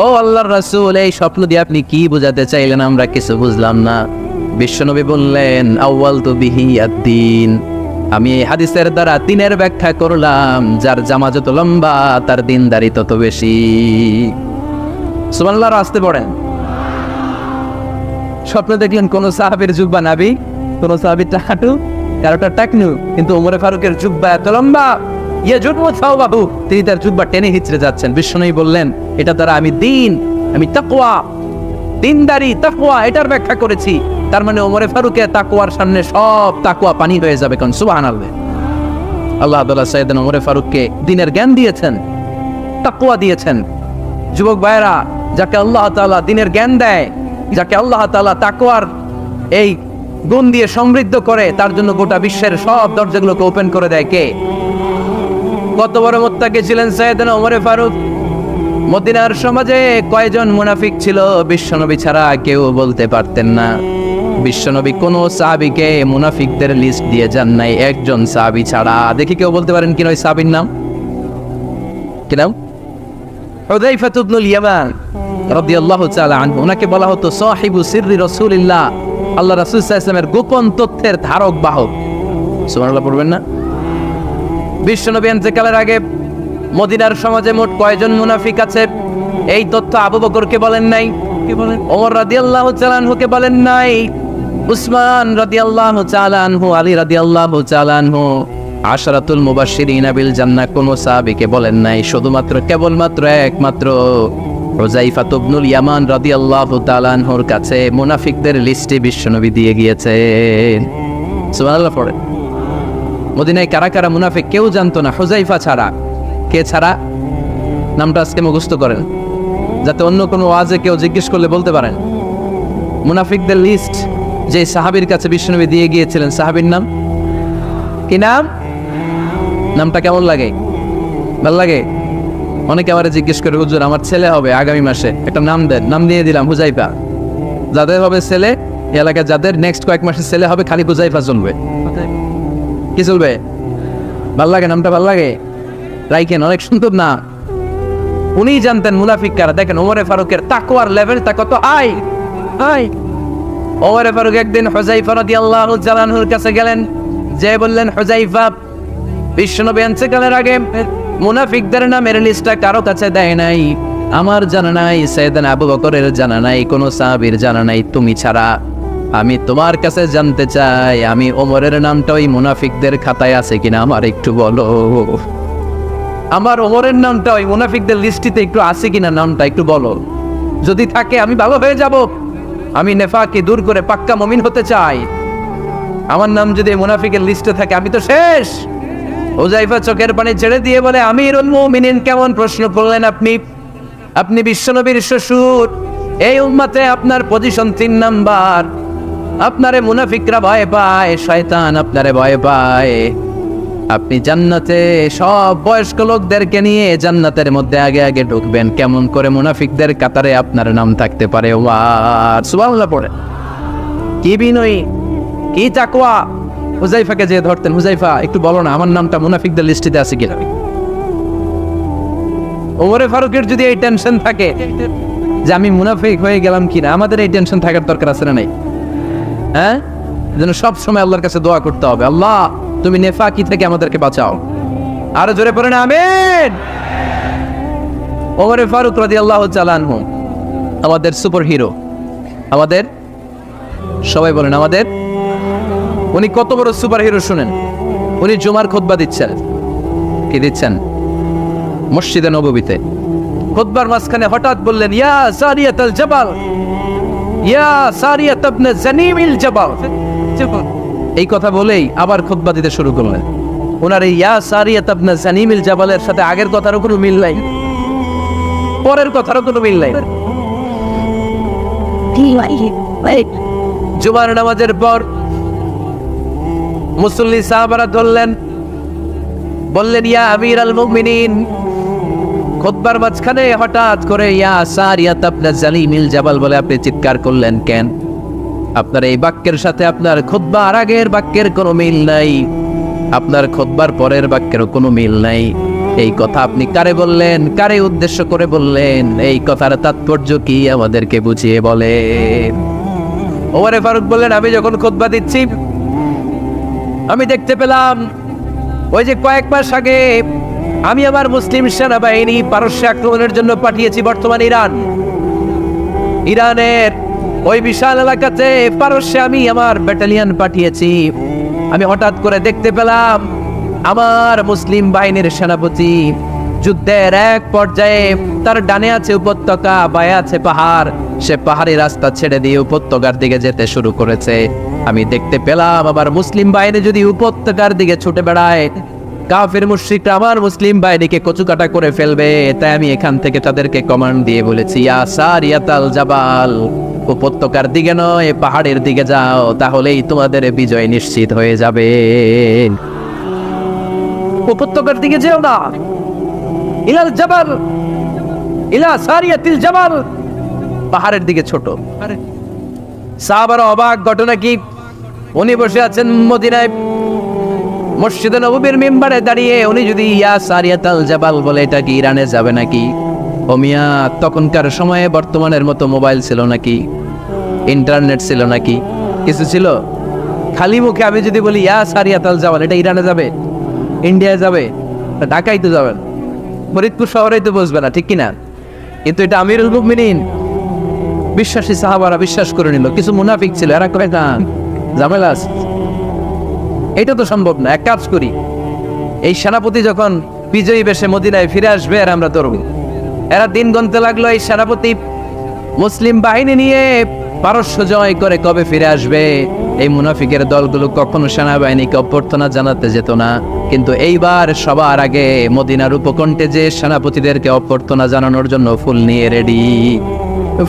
ও আল্লাহর রাসূল, এই স্বপ্ন দিয়ে আপনি কি বোঝাতে চাইলেন? আমরা কিছু বুঝলাম না। বিশ্বনবী বললেন, আওয়ালতু বিহি আদ-দ্বীন, আমি এই হাদিসের দ্বারা দ্বীনের ব্যাখ্যা করলাম, যার জামা যত লম্বা তার দ্বীনদারি তত বেশি। সুবহানাল্লাহ, আসতে পড়েন। স্বপ্ন দেখলেন কোন সাহাবীর জুব্বা নাভি, কোন সাহাবীর হাঁটু, কারোটা টাকনু, কিন্তু ওমর ফারুকের জুব্বা এত লম্বা, তিনি তার জুব্বা টেনে হিচড়ে যাচ্ছেন। বিশ্বনবী বললেন, এটা দ্বারা আমি দ্বীন, আমি তাকওয়া, দ্বীনদারি, তাকওয়া, এটার ব্যাখ্যা করেছি। তার মানে ওমর ফারুকের তাকওয়ার সামনে সব তাকওয়া পানি হয়ে যাবে। কোন সুবহানাল্লাহ। আল্লাহ তাআলা সাইয়েদনা ওমর ফারুককে দ্বীনের জ্ঞান দিয়েছেন, তাকওয়া দিয়েছেন। যুবক ভাইরা, যাকে আল্লাহ তাআলা দ্বীনের জ্ঞান দেয়, যাকে আল্লাহ তাআলা তাকওয়ার এই গুণ দিয়ে সমৃদ্ধ করে, তার জন্য গোটা বিশ্বের সব দরজাগুলোকে ওপেন করে দেয় কে? কত বড় মুত্তাকি ছিলেন সাইয়েদনা ওমর ফারুক। মদিনার সমাজে কয়জন মুনাফিক ছিল বিশ্বনবী ছাড়া কেউ বলতে পারতেন না। বিশ্বনবী কোন সাহাবীকে মুনাফিকদের লিস্ট দিয়ে যান নাই, একজন সাহাবী ছাড়া। দেখি কেউ বলতে পারেন কিনা ওই সাহাবীর নাম? কি নাম? হুযায়ফা ইবনুল ইয়ামান রাদিয়াল্লাহু তাআলা আনহু। ওনাকে বলা হতো সাহিবু সিররি রাসূলিল্লাহ, আল্লাহ রাসূল সাল্লাল্লাহু আলাইহি ওয়াসাল্লামের গোপন তথ্যের ধারক বাহক। সুবহানাল্লাহ পড়বেন না? বিশ্বনবী ইন্তেকালের আগে মদিনার সমাজে মোট কয়জন মুনাফিক আছে, এই তথ্য আবু বকরকে বলেন নাই, ওমর রাদিয়াল্লাহু তাআলা আনহুকে বলেন নাই, উসমান রাদিয়াল্লাহু তাআলা আনহু, আলী রাদিয়াল্লাহু তাআলা আনহু, আশরাতুল মুবাশশিরিনা বিল জান্নাহ কোন সাহাবীকে বলেন নাই, শুধুমাত্র কেবলমাত্র একমাত্র হুযায়ফা ইবনুল ইয়ামান রাদিয়াল্লাহু তাআলা আনহুর কাছে মুনাফিকদের লিস্টে বিশ্বনবী দিয়ে গিয়েছেন। সুবহানাল্লাহ পড়ে। মদিনায় কারা কারা মুনাফিক কেউ জানতো না হুযায়ফা ছাড়া। কে ছাড়া? নামটা আজকে মুখস্থ করেন, যাতে অন্য কোনো ওয়াজে কেউ জিজ্ঞেস করলে বলতে পারেন। মুনাফিকদের লিস্ট যে সাহাবীর কাছে বিশ্বনবী দিয়ে গিয়েছিলেন, সাহাবীর নাম কি? নাম, নামটা কেমন লাগে? ভালো লাগে? অনেকে আমারে জিজ্ঞেস করে, হুজুর আমার ছেলে হবে আগামী মাসে, একটা নাম দেন। নাম দিয়ে দিলাম হুযায়ফা। যাদের হবে ছেলে, এলাকায় যাদের নেক্সট কয়েক মাসে ছেলে হবে, খালি হুযায়ফা চলবে। কি চলবে? ভাল লাগে নামটা? ভাল লাগে? রাইখেন, অনেক সুন্দর না। উনি জানতেন মুনাফিক কারা। দেখেন ওমরে ফারুকের তাকওয়ার লেভেলটা কত হাই হাই। ওমরে ফারুক একদিন হুযায়ফা রাদিয়াল্লাহু তাআলা আনহুর কাছে গেলেন, যে বললেন, হুযায়ফা, বিশ্বনবী ইন্তেকালের আগে মুনাফিকদের নামের লিস্টটা কারো কাছে দেয় নাই, আমার জানা নাই, সাইয়েদনা আবু বকরের জানা নাই, কোন সাহাবীর জানা নাই, তুমি ছাড়া। আমি তোমার কাছে জানতে চাই, আমি ওমরের নামটা ওই মুনাফিকদের খাতায় আছে কিনা আমার একটু বলো। আমার ওমরের নামটা ওই মুনাফিকদের লিস্টিতে একটু আছে কিনা, নামটা একটু বলো। যদি থাকে আমি ভালো হয়ে যাব। আমি নেফাককে দূর করে পাক্কা মুমিন হতে চাই। আমার নাম যদি মুনাফিকের লিস্টে থাকে আমি তো শেষ। হুযায়ফা চোখের পানি ছেড়ে দিয়ে বলে, আমিরুল মুমিনিন, কেমন প্রশ্ন করলেন আপনি? আপনি বিশ্বনবীর শ্বশুর, এই উম্মতে আপনার পজিশন 3 নাম্বার। আপনারে মুনাফিকরা ভয় পায়, শয়তান আপনারে ভয় পায়। আপনি জান্নাতে সব বয়স্ক লোকদেরকে নিয়ে জান্নাতের মধ্যে আগে আগে ঢুকবেন, কেমন করে মুনাফিকদের কাতারে আপনার নাম থাকতে পারে? ওয়ার সুবহানাল্লাহ পড়ে। কি বিনয়ী, কি তাকওয়া। হুযায়ফাকে যে ধরতেন, হুযায়ফা একটু বলো না আমার নামটা মুনাফিকদের লিস্টিতে আছে কিনা। ওমরে ফারুকের যদি এই টেনশন থাকে যে আমি মুনাফিক হয়ে গেলাম কিনা, আমাদের এই টেনশন থাকার দরকার আছে না নাই? হ্যাঁ, যেন সব সময় আল্লাহর কাছে দোয়া করতে হবে, আল্লাহ তুমি নেফাকি থেকে আমাদেরকে বাঁচাও। আরো জোরে পড়েন আমিন। ওমরে ফারুক রাদিয়াল্লাহু তাআলা আনহু আমাদের সুপার হিরো, আমাদের সবাই বলেন আমাদের। উনি কত বড় সুপার হিরো শুনেন। উনি জুমার খুতবা দিচ্ছেন। কি দিচ্ছেন? মসজিদে নববীতে। খুতবার মাঝখানে হঠাৎ বললেন, ইয়া সারিয়াতুল জাবাল, ইয়া সারিয়াত ইবনে জানিমিল জাবাল। এই কথা বলেই আবার খুতবা দিতে শুরু করলেন। ওনার এই ইয়া সারিয়াত ইবনে জানিমিল জাবালের সাথে আগের কথারও কোনো মিল নাই, পরের কথারও কোনো মিল নাই। জুমার নামাজের পর মুসল্লি সাহাবারা ধরলেন, বললেন, ইয়া আমিরাল মুমিনিন। খুতবার মাঝখানে হঠাৎ করে ইয়া সারিয়াত ইবনে জানিমিল জাবাল বলে আপনি চিৎকার করলেন কেন? আপনার এই বাক্যের সাথে আপনার খুতবার আগের বাক্যের কোনো মিল নাই, আপনার খুতবার পরের বাক্যেরও কোনো মিল নাই। এই কথা আপনি কারে বললেন? কারে উদ্দেশ্য করে বললেন? এই কথার তাৎপর্য কি আমাদেরকে বুঝিয়ে বলেন। ওমরে ফারুক বললেন, আমি যখন খুতবা দিচ্ছি আমি দেখতে পেলাম ওই যে কয়েক মাস আগে আমি আমার মুসলিম সেনাবাহিনী পারস্য আক্রমণের জন্য পাঠিয়েছি বর্তমান ইরান। ইরানের ওই বিশাল এলাকাতে পারস্যে আমি আমার ব্যাটালিয়ন পাঠিয়েছি। আমি হঠাৎ করে দেখতে পেলাম আমার মুসলিম বাহিনীর সেনাপতি যুদ্ধের এক পর্যায়ে তার ডানে আছে উপত্যকা, বায়ে আছে পাহাড়। সে পাহাড়ি রাস্তা ছেড়ে দিয়ে উপত্যকার দিকে যেতে শুরু করেছে। আমি দেখতে পেলাম আমার মুসলিম বাহিনী যদি উপত্যকার দিকে ছুটে বেড়ায়, কাফির মুশরিকরা আমার মুসলিম বাহিনীকে কচুকাটা করে ফেলবে। তাই আমি এখান থেকে তাদেরকে কমান্ড দিয়ে বলেছি, ইয়া সারিয়াতাল জাবাল, উপত্যকার দিকে নয় পাহাড়ের দিকে যাও, তাহলেই তোমাদের বিজয় নিশ্চিত হয়ে যাবে। উপত্যকার দিকে যেও না, ইলাল জাবাল, ইলা সারিয়াতিল জাবাল, পাহাড়ের দিকে ছোট। সাহাবারা অবাক। ঘটনা কি? উনি বসে আছেন মদিনায় মসজিদে নববীর মিম্বারে দাঁড়িয়ে। উনি যদি ইয়া সারিয়াতাল জাবাল বলে, এটা কি ইরানে যাবে নাকি? ও মিয়া, তখনকার সময়ে বর্তমানের মতো মোবাইল ছিল নাকি? ইন্টারনেট ছিল নাকি? কিছু ছিল? খালি মুখে আমি যদি বলি ইয়া সারিয়াতাল জাবাল, এটা ইরানে যাবে, ইন্ডিয়ায় যাবে, ঢাকায় তো যাবেন, ফরিদপুর শহরেই তো বসবে না, ঠিক কিনা? কিন্তু এটা আমিরুল মুমিনিন বিশ্বাসী সাহাবারা বিশ্বাস করে নিল। কিছু মুনাফিক ছিল, এরা কয় না ঝামেলা আছে, এটা তো সম্ভব না। এক কাজ করি, এই সেনাপতি যখন বিজয়ী বেশে মদিনায় ফিরে আসবে আর আমরা ধরব। এরা দিন গুনতে লাগলো, এই সেনাপতি মুসলিম বাহিনী নিয়ে পারস্য জয় করে কবে ফিরে আসবে। এই মুনাফিকের দলগুলো কখনো সেনাবাহিনীকে অভ্যর্থনা জানাতে যেত না, কিন্তু এইবার সবার আগে মদিনার উপকণ্ঠে যে সেনাপতিদেরকে অভ্যর্থনা জানানোর জন্য ফুল নিয়ে রেডি,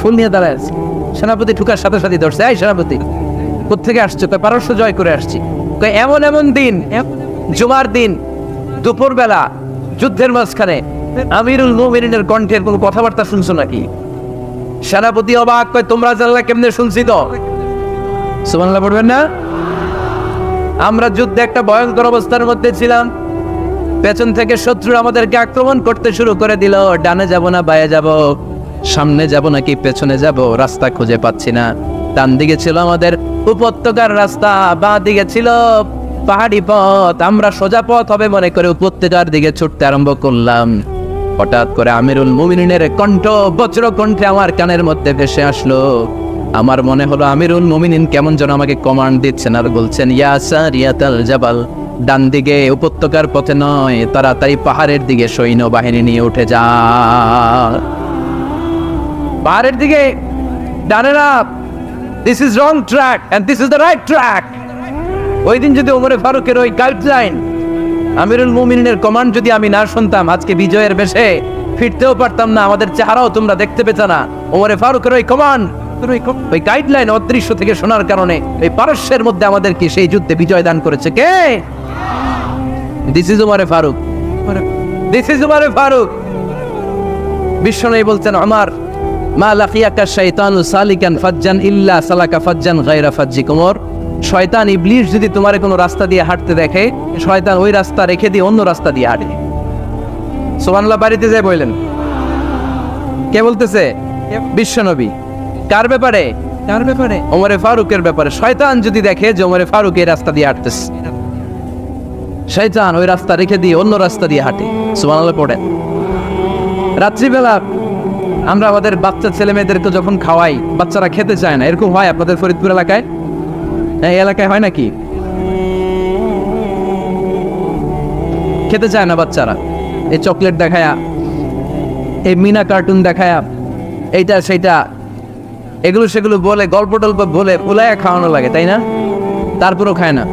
ফুল নিয়ে দাঁড়ায় আছে। সেনাপতি ঠুকার সাথে সাথে ধরছে, এই সেনাপতি কোত্থেকে আসছে? পারস্য জয় করে আসছি। এমন এমন দিন, জুমার দিন দুপুরবেলা যুদ্ধের মাঝখানে আমিরুল মুমিনিনের কণ্ঠের কোনো কথাবার্তা শুনছো নাকি? সেনাপতি অবাক, কয় তোমরা জানলা কেমনে? শুনছি তো। সুবহানাল্লাহ পড়বেন না? আমরা যুদ্ধে একটা ভয়ঙ্কর অবস্থার মধ্যে ছিলাম, পেছন থেকে শত্রু আমাদেরকে আক্রমণ করতে শুরু করে দিল। ডানে যাব না বায়ে যাব, সামনে যাব নাকি পেছনে যাব, রাস্তা খুঁজে পাচ্ছি না। ডান দিকে ছিল আমাদের উপত্যকার রাস্তা, বাঁ দিকে ছিল পাহাড়ি পথ। আমরা সোজা পথ হবে মনে করে উপত্যকার দিকে ছুটতে আরম্ভ করলাম। হঠাৎ করে আমিরুল মুমিনিনের কণ্ঠ বজ্র কণ্ঠে আমার কানের মধ্যে ভেসে আসলো। আমার মনে হলো আমিরুল মুমিনিন কেমন যেন আমাকে কমান্ড দিচ্ছেন আর বলছেন, ইয়া সারিয়াতাল জাবাল, ডান দিকে উপত্যকার পথে নয়, তাড়াতাড়ি পাহাড়ের দিকে সৈন্য বাহিনী নিয়ে উঠে যা। পাহাড়ের দিকে, ডানে না, this is wrong track and this is the right track. ওই দিন যদি ওমরে ফারুকের ওই গাইডলাইন, আমিরুল মুমিনিনের কমান্ড যদি আমি না শুনতাম, আজকে বিজয়ের বেশে ফিরতেও পারতাম না, আমাদের চেহারাও তোমরা দেখতে পেতে না। ওমরে ফারুকের ওই কমান্ড, ওই গাইডলাইন অদৃশ্য থেকে শোনার কারণে এই পারস্যের মধ্যে আমাদেরকে সেই যুদ্ধে বিজয় দান করেছে কে? দিস ইজ ওমরে ফারুক, দিস ইজ ওমরে ফারুক। বিশ্বনবী বলছেন, ওমর মা লাকিয়াকা শাইতানু সালিকান ফাজ্জান ইল্লা সালাকা ফাজ্জান গায়রা ফাজ্জিক। ওমর, শয়তান ইবলিস যদি তোমার কোনো রাস্তা দিয়ে হাঁটতে দেখে, শয়তান ওই রাস্তা রেখে দিয়ে অন্য রাস্তা দিয়ে হাঁটে। সুবহানাল্লাহ বাড়িতে যায় বললেন। কে বলতেছে? বিশ্বনবী। কার ব্যাপারে? কার ব্যাপারে? ওমরে ফারুকের ব্যাপারে। শয়তান যদি দেখে যে ওমরে ফারুক এই রাস্তা দিয়ে হাঁটতেছে, শয়তান ওই রাস্তা রেখে দিয়ে অন্য রাস্তা দিয়ে হাঁটে। সুবহানাল্লাহ পড়েন। রাত্রিবেলা আমরা আমাদের বাচ্চা ছেলে মেয়েদেরকে যখন খাওয়াই, বাচ্চারা খেতে চায় না, এরকম হয় আপনাদের ফরিদপুর এলাকায়? এই এলাকায় হয় নাকি? খেতে চায় না বাচ্চারা, এই চকলেট দেখায়া, এই মিনা কার্টুন দেখায়া, এইটা সেইটা এগুলো সেগুলো বলে, গল্প টল্প বলে ফুলায়া খাওয়ানো লাগে, তাই না? তারপরেও খায় না।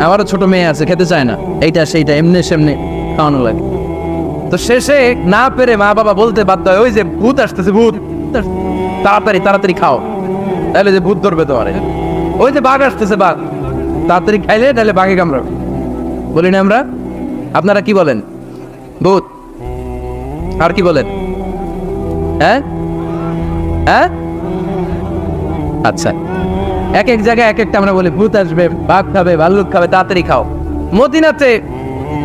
আমারও ছোট মেয়ে আছে, খেতে চায় না, এইটা সেইটা এমনি সেমনি খাওয়ানো লাগে। তো শেষে না পেরে মা বাবা বলতে বাধ্য হয়, ওই যে ভূত আসতেছে, ভূত, তাড়াতাড়ি তাড়াতাড়ি খাও, তাহলে যে ভূত ধরবে তোমার। ওই যে বাঘ আসতেছে, বাঘ, তাড়াতাড়ি খাইলে তাহলে বাঘে কামড়াবে। বলি না আমরা? আপনারা কি বলেন? ভূত। আর কি বলেন? হ্যাঁ হ্যাঁ, আচ্ছা, এক এক জায়গায় এক একটা আমরা বলি, ভূত আসবে, বাঘ খাবে, ভাল্লুক খাবে, তাড়াতাড়ি খাও। মদিনাতে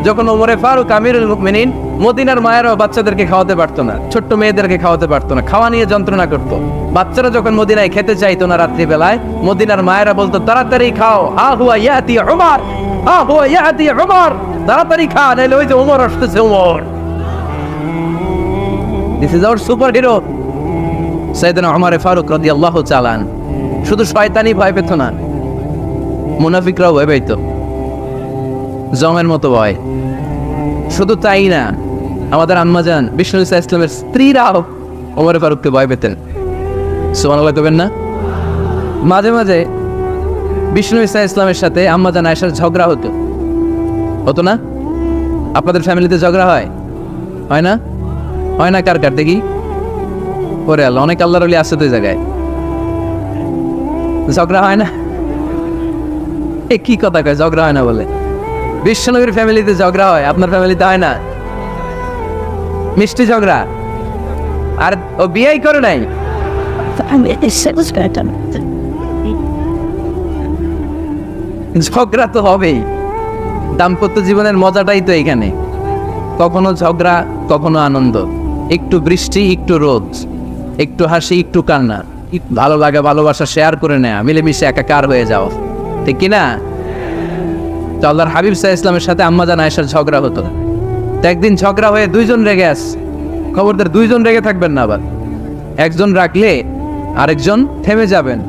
যখন ওমরে ফারুক আমিরুল মুমিনিন, মদিনার মায়েরাও বাচ্চাদেরকে খাওয়াতে পারতো না, ছোট্ট মেয়েদেরকে খাওয়াতে পারতো না, খাওয়া নিয়ে যন্ত্রণা করতো। বাচ্চারা যখন মদিনায় খেতে চাইতো না রাত্রিবেলায়, মদিনার মায়েরা বলতো, তাড়াতাড়ি খাও, হা হুয়া ইয়াতি উমর, হা হুয়া ইয়াতি উমর, তাড়াতাড়ি খা, নাইলে ওই যে ওমর আসতেছে, Omar. This is our superhero সাইয়েদনা ওমর ফারুক রাদিয়াল্লাহু তাআলা। শুধু শয়তানি ভয় পেত না, মুনাফিকরাও ভয় পেত, জমের মতো ভয়। শুধু তাই না, আমাদের আম্মাজান বিষ্ণু ইসলামের স্ত্রীরাও ওমর ফারুককে ভয় পেতেন। সুবহানাল্লাহ কইবেন না? মাঝে মাঝে বিষ্ণু ইসলামের সাথে আম্মাজান আয়েশার ঝগড়া হতো, হতো না? আপনাদের ফ্যামিলিতে ঝগড়া হয়? হয় না? হয় না? কার কার দেখি? ওরে আল্লাহ, অনেক আল্লাহর ওলি আছে তো এই জায়গায়, ঝগড়া হয় না? এ কি কথা কয়, ঝগড়া হয় না বলে? বিশ্বনবীর ফ্যামিলিতে ঝগড়া হয়, আপনার ফ্যামিলিতে হয় না? মিষ্টি ঝগড়া। আর ও বিয়েই করে নাই, ঝগড়া তো হবেই। দাম্পত্য জীবনের মজাটাই তো এখানে, কখনো ঝগড়া, কখনো আনন্দ, একটু বৃষ্টি, একটু রোদ, একটু হাসি, একটু কান্না, ভালো লাগা, ভালোবাসা শেয়ার করে নেয়া, মিলেমিশে একাকার হয়ে যাও, ঠিক কিনা? তো আল্লাহর হাবিব সাল্লাল্লাহু আলাইহি ওয়াসাল্লামের সাথে আম্মাজান আয়েশার ঝগড়া হতো। তো একদিন ঝগড়া হয়ে দুইজন রেগে আছে, খবরদার দুইজন রেগে থাকবেন না, আবার একজন রাখলে আরেকজন থেমে যাবেন,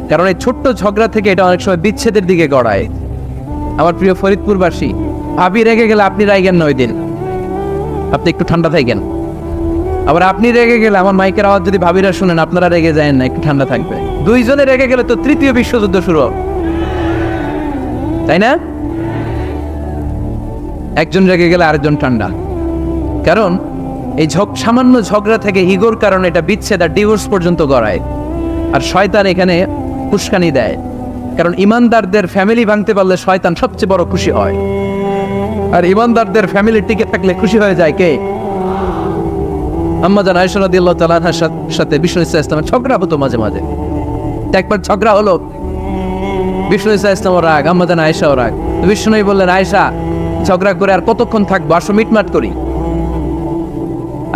কারণ এই ছোট্ট ঝগড়া থেকে এটা অনেক সময় বিচ্ছেদের দিকে গড়ায়। আমার প্রিয় ফরিদপুরবাসী, ভাবি রেগে গেলে আপনি রাইগেন না ওই দিন, আপনি একটু ঠান্ডা থাকেন। আবার আপনি রেগে গেলে আমার মাইকের আওয়াজ যদি ভাবিরা শুনেন, আপনারা রেগে যায় না, একটু ঠান্ডা থাকবে। দুইজনে রেগে গেলে তো তৃতীয় বিশ্বযুদ্ধ শুরু হবে, তাই না? একজন রেগে গেলে আরেকজন ঠান্ডা। কারণ এই সামান্য ঝগড়া থেকে ইগোর কারণে এটা বিচ্ছেদ আর ডিভোর্স পর্যন্ত গড়ায়। আর শয়তান এখানে উস্কানি দেয়, কারণ ইমানদারদের ফ্যামিলি ভাঙতে পারলে শয়তান সবচেয়ে বড় খুশি হয়। আর ইমানদারদের ফ্যামিলি টিকে থাকলে খুশি হয়ে যায় কে? আম্মা জান আয়েশা রাদিয়াল্লাহু তাআলা আনহার সাথে বিষ্ণু ইসা ইসলামের ঝগড়া হতো মাঝে মাঝে। একবার ঝগড়া হলো, বিষ্ণু ইসা ইসলামও রাগ, আম্মা জান আয়েশাও রাগ। বিষ্ণু বললেন, আয়েশা ঝগড়া করে আর কতক্ষণ থাকবো, আসো মিটমাট করি।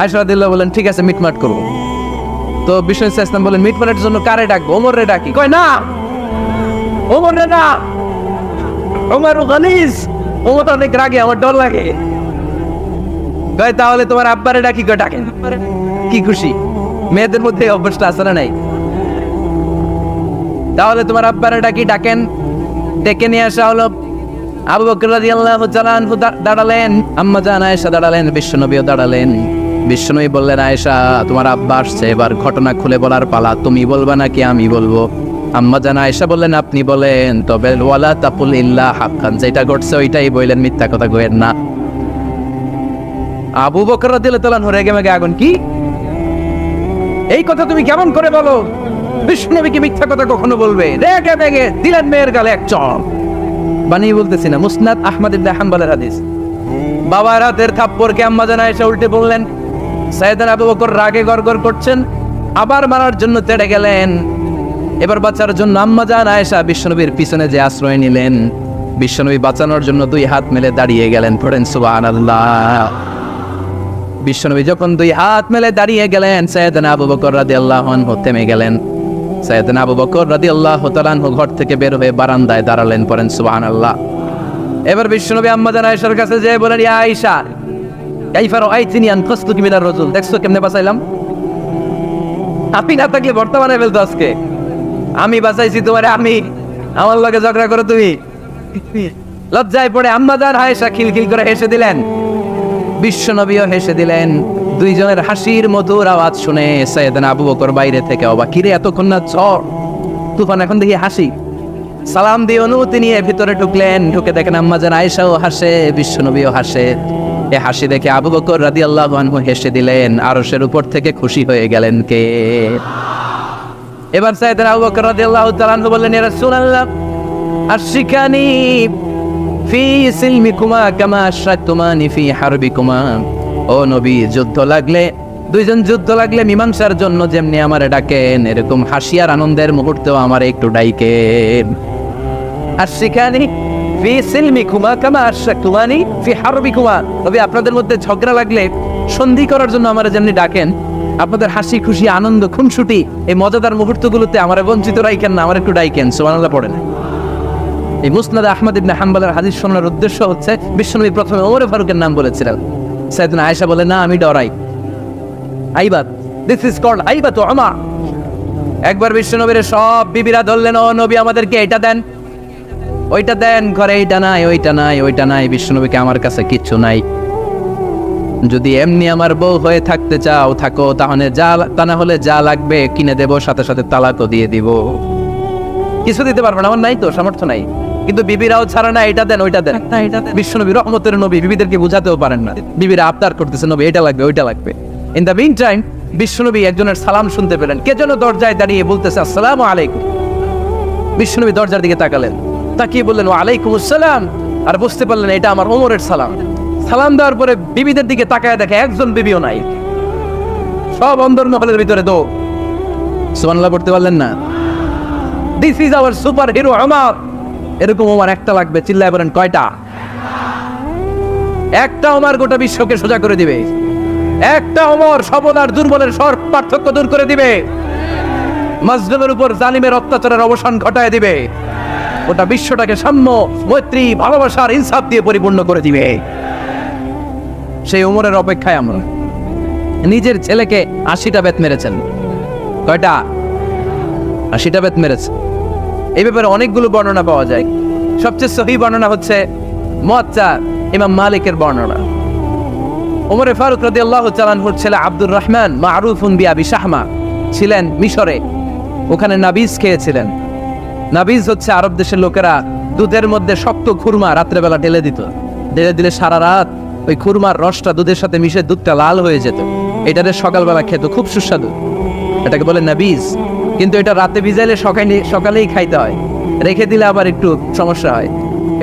আয়েশা রাদিয়াল্লাহু বললেন, ঠিক আছে মিটমাট করবো। তো বিষ্ণু ইসা ইসলাম বললেন, মিটমাটের জন্য কারে ডাকবো? ওমর রে ডাকি। কয় না, ওমর রে না, ওমর গালিজ, ওমর অনেক রাগে, আমার ডর লাগে। কয় তাহলে তোমার আব্বারে ডাকি। কয় ডাকেন। কি খুশি, মেয়েদের মধ্যে অভ্যাসটা আছে না নাই? তাহলে তোমার আব্বারে ডাকি, ডাকেন। ডেকে নিয়ে আসা হলো। আবু বকর রাদিয়াল্লাহু তাআলা আনহু দাঁড়ালেন, আম্মা জান আয়েশা দাঁড়ালেন, বিশ্বনবীও দাঁড়ালেন। বিশ্বনবী বললেন, আয়েশা তোমার আব্বা আসছে, এবার ঘটনা খুলে বলার পালা, তুমি বলবা নাকি আমি বলবো? আম্মা জান আয়েশা বললেন, আপনি বলেন, তবে ওয়ালা তাকুল ইল্লা হাক্কান, যেটা ঘটছে ওইটাই বললেন, মিথ্যা কথা কইেন না। আবু বকর রাদিয়াল্লাহু তাআলা রেগে মেগে আগুন, কি এই কথা তুমি কেমন করে বলো? বিশ্বনবী কি মিথ্যা কথা কখনো বলবে? রেগে মেগে দিলেন মেয়ের গালে এক চড়। বানিয়ে বলতেছি না, মুসনাদ আহমদ ইবনে হাম্বলের হাদিস। বাবার হাতের থাপ্পড়কে আম্মা জান আয়েশা উল্টে বললেন। সাইয়েদনা আবু বকর রাগে গড়গড় করছেন, আবার মারার জন্য তেড়ে গেলেন। এবার বাঁচার জন্য আম্মা জান আয়েশা বিশ্বনবীর পিছনে যে আশ্রয় নিলেন, বিশ্বনবী বাঁচানোর জন্য দুই হাত মেলে দাঁড়িয়ে গেলেন। পড়েন সুবহানাল্লাহ। বিশ্বনবী যখন দুই হাত মেলে দাঁড়িয়ে গেলেন, সাইয়েদনা আবু বকর রাদিয়াল্লাহু আনহু থেমে গেলেন। সাইয়েদনা আবু বকর রাদিয়াল্লাহু তাআলা আনহু ঘর থেকে বের হয়ে বারান্দায় দাঁড়ালেন। পড়েন সুবহানাল্লাহ। এবার বিশ্বনবী আম্মা জান আয়েশার কাছে যেয়ে বলেন, ইয়া আয়েশা কাইফা রাআইতিনি আনকাসতুকি মিনার রাজুল, দেখছো কেমনে বাঁচাইলাম? আপনি না থাকলে বর্তমানে ফেলতো আজকে। আমি বাঁচাইছি তোমারে, আমি আমার লগে ঝগড়া করো তুমি। লজ্জায় পড়ে আম্মা জান আয়েশা খিলখিল করে হেসে দিলেন, বিশ্বনবীও হেসে দিলেন। দুইজনের হাসির মধুর আওয়াজ শুনে সাইয়েদনা আবু বকর বাইরে থেকে অবাক, কিরে এতক্ষণ না ঝড় তুফান, এখন দেখি হাসি। সালাম দিয়ে অনুমতি নিয়ে ভিতরে ঢুকলেন। ঢুকে দেখেন আম্মা জান আয়েশাও হাসে, বিশ্বনবীও হাসে। এ হাসি দেখে আবু বকর রাদিয়াল্লাহু আনহু হেসে দিলেন। আরশের উপর থেকে খুশি হয়ে গেলেন কে? এবার সাইয়েদনা আবু বকর রাদিয়াল্লাহু তাআলা আনহু বললেন, ইয়া রাসূলুল্লাহ আশরিকানি ফি সিলমিকুমা কামা আশরাকতুমানি ফি হারবিকুমা। ও নবী, যুদ্ধ লাগলে, দুইজন যুদ্ধ লাগলে মীমাংসার জন্য যেমনি আমারে ডাকেন, এরকম হাসি আর আনন্দের মুহূর্তেও আমারে একটু ডাইকেন। আশরিকানি ফি সিলমিকুমা কামা আশরাকতুমানি ফি হারবিকুমা। নবী, আপনাদের মধ্যে ঝগড়া লাগলে সন্ধি করার জন্য আমারে যেমনি ডাকেন, আপনাদের হাসি খুশি আনন্দ খুনসুটি এই মজাদার মুহূর্তগুলোতে আমারে বঞ্চিত রাখেন না, আমার একটু ডাইকেন। সুবহানাল্লাহ পড়েন। এই মুসনাদ আহমদ ইবনে হাম্বলের হাদিস শোনার উদ্দেশ্য হচ্ছে, বিশ্বনবী প্রথমে ওমর ফারুকের নাম বলেছিলেন। সাইয়েদনা আয়েশা বলে, না আমি ডরাই। আইবাত, দিস ইজ কল্ড আইবাত ওমর। একবার বিশ্বনবীর সব বিবিরা ধরলেন, ও নবী আমাদেরকে এটা দেন, ওইটা দেন, ঘরে এইটা নাই, ওইটা নাই, ওইটা নাই। বিশ্বনবীকে, আমার কাছে কিচ্ছু নাই, যদি এমনি আমার বউ হয়ে থাকতে চাও থাকো, তাহলে যা, তা না হলে যা লাগবে কিনে দেব, সাথে সাথে তালাকও দিয়ে দিব। কিছু দিতে পারবো না, আমার নাই তো, সামর্থ্য নাই। কিন্তু বিবিরাও ছাড়া না, এটা দেন ওইটা দেন। বিশ্বনবী রহমতের নবী, বিবিদেরকে বুঝাতেও পারেন না। বিবিরা আবদার করতেছে, নবী এটা লাগবে, ওইটা লাগবে। ইন দ্য মিন টাইম বিশ্বনবী একজনের সালাম শুনতে পেলেন। কে যেন দরজায় দাঁড়িয়ে বলতেছে, আসসালামু আলাইকুম। বিশ্বনবী দরজার দিকে তাকালেন, তাকিয়ে বললেন, ওয়া আলাইকুম আসসালাম। আর বুঝতে পারলেন এটা আমার ওমরের সালাম। সালাম দেওয়ার পরে বিবিদের দিকে তাকায় দেখে একজন বিবিও নাই, সব অন্দর মহলের ভিতরে। দো সুবহানাল্লাহ পড়তে পারলেন না? This is our super hero Omar. এরকম ওমর একটা লাগবে, চিল্লায় বলেন কয়টা? একটা ওমর গোটা বিশ্বকে সোজা করে দিবে। একটা ওমর সবল আর দুর্বলের সব পার্থক্য দূর করে দিবে। মাজলুমের উপর জালিমের অত্যাচারের অবসান ঘটায় দিবে। গোটা বিশ্বটাকে সাম্য, মৈত্রী, ভালোবাসার ইনসাফ দিয়ে পরিপূর্ণ করে দিবে। সেই ওমরের অপেক্ষায় আমরা। নিজের ছেলেকে 80টা বেত মেরেছেন। কয়টা? 80টা বেত মেরেছে। এই ব্যাপারে অনেকগুলো বর্ণনা পাওয়া যায়। সবচেয়ে সহিহ বর্ণনা হচ্ছে মুয়াত্তা ইমাম মালিকের বর্ণনা। ওমরে ফারুক রাদিয়াল্লাহু তাআলা আনহুর ছেলে আব্দুর রহমান মারুফুন বিআবি শাহমা ছিলেন মিশরে, ওখানে নাবিজ খেয়েছিলেন। নাবিজ হচ্ছে আরব দেশের লোকেরা দুধের মধ্যে শক্ত খুরমা রাত্রেবেলা ঢেলে দিত, ঢেলে দিলে সারা রাত ওই খুরমার রসটা দুধের সাথে মিশে দুধটা লাল হয়ে যেত, এটারে সকালবেলা খেত, খুব সুস্বাদু, এটাকে বলে নাবিজ। কিন্তু এটা রাতে ভিজাইলে সকালেই খাইতে হয়, রেখে দিলে আবার একটু সমস্যা হয়,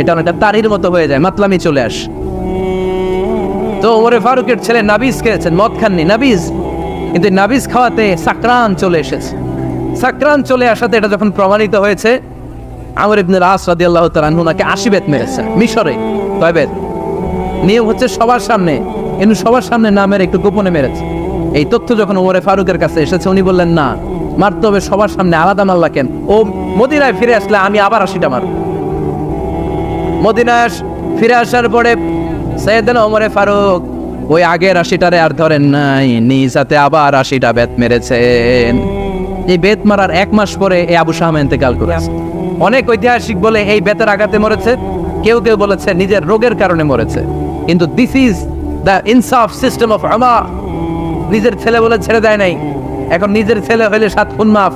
এটা অনেকটা তারির মতো হয়ে যায়, মাতলামি চলে আসে। তো ওমরে ফারুকের ছেলে নাবিজ খেয়েছেন, মদ খাননি, নাবিজ। কিন্তু নাবিজ খাওয়াতে সাকরান চলে এসেছে। সাকরান চলে আসাতে এটা যখন প্রমাণিত হয়েছে, আমর ইবনে আস রাদিয়াল্লাহু তাআলা আনহু নাকি 80 বেত মেরেছে মিশরে। কয় বেত? নিয়ম হচ্ছে সবার সামনে, কিন্তু সবার সামনে না মেরে একটু গোপনে মেরেছে। এই তথ্য যখন ওমরে ফারুকের কাছে এসেছে, উনি বললেন না, মারতে হবে সবার সামনে, আলাদা মারলা কেন? ও মদিনায় ফিরে আসলে আমি আবার 80টা মারব। মদিনায় ফিরে আসার পরে সাইয়েদনা ওমরে ফারুক ওই আগের 80টারে আর ধরেন নাই, নিজ হাতে আবার 80টা বেত মেরেছেন। এই বেত মারার 1 মাস পরে এই আবু শাহমা ইন্তেকাল করেছে। অনেক ঐতিহাসিক বলে এই বেতের আঘাতে মরেছে, কেউ কেউ বলেছে নিজের রোগের কারণে মরেছে। কিন্তু দিস ইজ দ্য ইনসাফ সিস্টেম অফ আমা। নিজের ছেলে বলে ছেড়ে দেয় নাই, এখন নিজের ছেলে হইলে 7 খুন মাফ,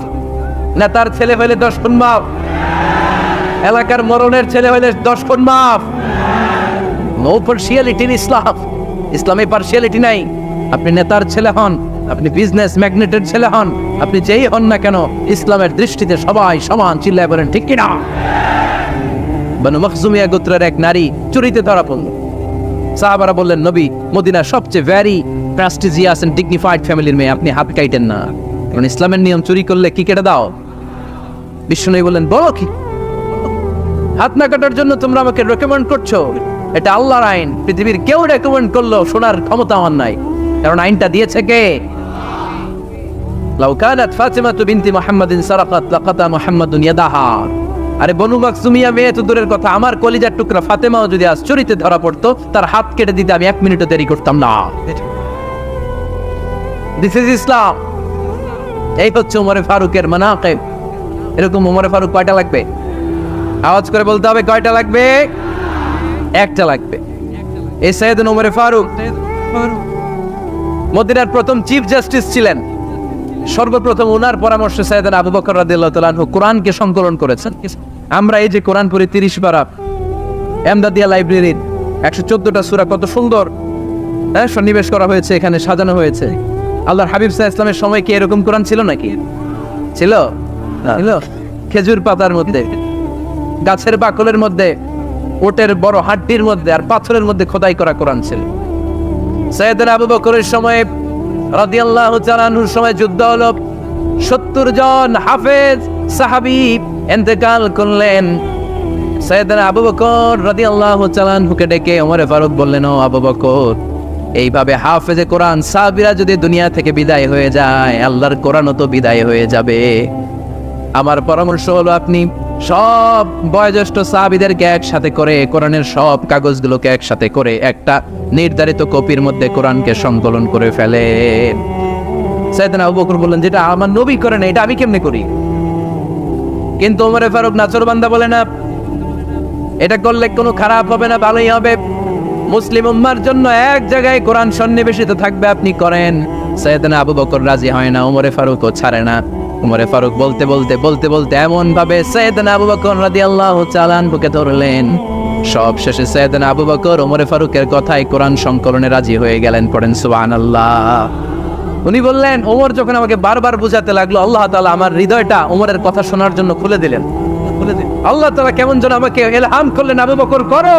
না তার ছেলে হইলে 10 খুন মাফ, এলাকার মরণের ছেলে হইলে 10 খুন মাফ। নো পার্সিয়ালিটি ইন ইসলাম, ইসলামে পার্সিয়ালিটি নাই। আপনি নেতার ছেলে হন, আপনি বিজনেস ম্যাগনেটের ছেলে হন, আপনি যেই হন না কেন, ইসলামের দৃষ্টিতে সবাই সমান। চিল্লায় বলেন ঠিক কিনা? বনু মখজুমিয়া গোত্রের এক নারী চুরিতে ধরা পড়ল। সাহাবারা বললেন, নবী, মদিনার সবচেয়ে ভেরি প্রেস্টিজিয়াস এন্ড ডিগনিফাইড ফ্যামিলির মেয়ে, আপনি হাত কাটেন না, কারণ ইসলামের নিয়ম চুরি করলে কি কেটে দাও? বিষ্ণু বললেন, বলো কি? হাত না কাটার জন্য তোমরা আমাকে রেকমেন্ড করছো? এটা আল্লাহর আইন, পৃথিবীর কেউ রেকমেন্ড করলো শোনার ক্ষমতা আমার নাই, কারণ আইনটা দিয়েছে কে? লাউ কানাত ফাতিমাতু বিনতি মুহাম্মাদিন সারাকাত লাকাতা মুহাম্মাদুন ইয়াদাহা। আরে বনু মাকসুমিয়া মেয়ে তো দূরের কথা, আমার কলিজার টুকরা ফাতেমাও যদি আজ চুরিতে ধরা পড়তো, তার হাত কেটে দিতে আমি 1 মিনিটও দেরি করতাম না। দিস ইজ ইসলাম। এই হচ্ছে ওমরে ফারুকের মানাকিব। এরকম ওমরে ফারুক কয়টা লাগবে? আওয়াজ করে বলতে হবে, কয়টা লাগবে? একটা লাগবে। এই সাইয়েদনা ওমরে ফারুক মদিনার প্রথম চিফ জাস্টিস ছিলেন। সর্বপ্রথম ওনার পরামর্শে সাইয়েদনা আবু বকর রাদিয়াল্লাহু তাআলা আনহু কোরআনকে সংকলন করেছেন। আমরা এই যে কোরআন পড়ি 30 পারা, এমদাদিয়া লাইব্রেরির 114টা সূরা, কত সুন্দর সন্নিবেশ করা হয়েছে, এখানে সাজানো হয়েছে। আল্লাহর হাবিব সাল্লাল্লাহু আলাইহি ওয়াসাল্লামের সময় কি এরকম কোরআন ছিল নাকি? ছিল? খেজুর পাতার মধ্যে, গাছের বাকলের মধ্যে, ওটের বড় হাড্ডির মধ্যে আর পাথরের মধ্যে খোদাই করা কোরআন ছিল। সাইয়েদনা আবু বকরের সময় রাদিয়াল্লাহু তাআলা আনহুর সময় যুদ্ধ হলো, 70 জন হাফেজ সাহাবী ইন্তেকাল করলেন। সাইয়েদনা আবু বকর রাদিয়াল্লাহু তাআলা আনহুকে ডেকে ওমরে ফারুক বললেন, ও আবু বকর, এইভাবে হাফেজে কোরআন সাহাবীরা যদি দুনিয়া থেকে বিদায় হয়ে যায়, আল্লাহর কোরআনও তো বিদায় হয়ে যাবে। আমার পরামর্শ হলো আপনি সব বয়োজ্যেষ্ঠ সাহাবীদেরকে একসাথে করে কোরআনের সব কাগজগুলোকে একসাথে করে একটা নির্ধারিত কপির মধ্যে কোরআনকে সংকলন করে ফেলেন। সাইয়েদনা আবু বকর বললেন, যেটা আমার নবী করে না, এটা আমি কেমনে করি? কিন্তু ওমরে ফারুক নাচরবান্দা বলে না, এটা করলে কোনো খারাপ হবে না, ভালোই হবে। মুসলিম উম্মার জন্য এক জায়গায় কোরআন সন্নিবেশিত থাকবে, আপনি করেন। সাইয়েদনা আবু বকর রাজি হয় না, ওমরে ফারুকও ছাড়ে না। ওমরে ফারুক বলতে বলতে বলতে বলতে এমন ভাবে সাইয়েদনা আবু বকর রাদিয়াল্লাহু তাআলা আনহুকে ধরলেন, সব শেষে সাইয়েদনা আবু বকর ওমরে ফারুকের কথায় কোরআন সংকলনে রাজি হয়ে গেলেন। পড়েন সুবহানাল্লাহ। উনি বললেন, ওমর যখন আমাকে বারবার বুঝাতে লাগলো, আল্লাহ তাআলা আমার হৃদয়টা ওমরের কথা শোনার জন্য খুলে দিলেন। আল্লাহ তাআলা কেমন যেন আমাকে ইলহাম করলেন, আবু বকর করো,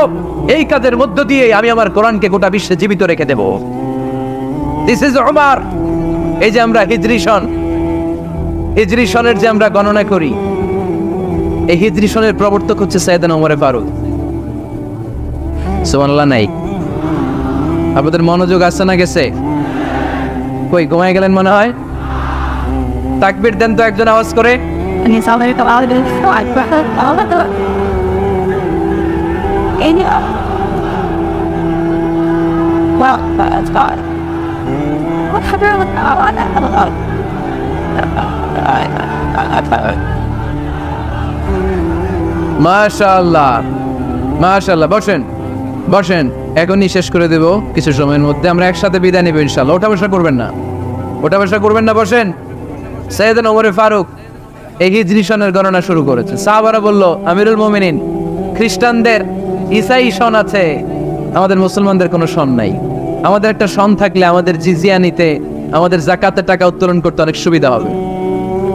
এই কাজের মধ্য দিয়ে আমি আমার কোরআনকে গোটা বিশ্বে জীবিত রেখে দেব। This is Umar. এই যে আমরা হিজরি সনের যে আমরা গণনা করি, এই হিজরি সনের প্রবর্তক হচ্ছে সাইয়েদনা ওমরে ফারুক। সুবহানাল্লাহ নাই? আপনাদের মনোযোগ আছে না গেছে? কই ঘুমায় গেলেন মনে হয়? তাকবীর দেন তো একজন আওয়াজ করে। মাশাআল্লাহ, মাশাআল্লাহ। বসেন বসেন। এখনই শেষ করে দেব কিছু সময়ের মধ্যে। আমরা একসাথে বিদায় নেব ইনশাআল্লাহ। ওঠা বসা করবেন না, ওঠা বসা করবেন না, বসেন। সাইয়েদনা ওমর ফারুক এই হিজরি সনের গণনা শুরু করেছে। সাহাবারা বলল, আমিরুল মুমিনিন, খ্রিস্টানদের ঈসাই সন আছে, আমাদের মুসলমানদের কোনো সন নাই। আমাদের একটা সন থাকলে আমাদের জিজিয়া নিতে, আমাদের যাকাতের টাকা উত্তোলন করতে অনেক সুবিধা হবে।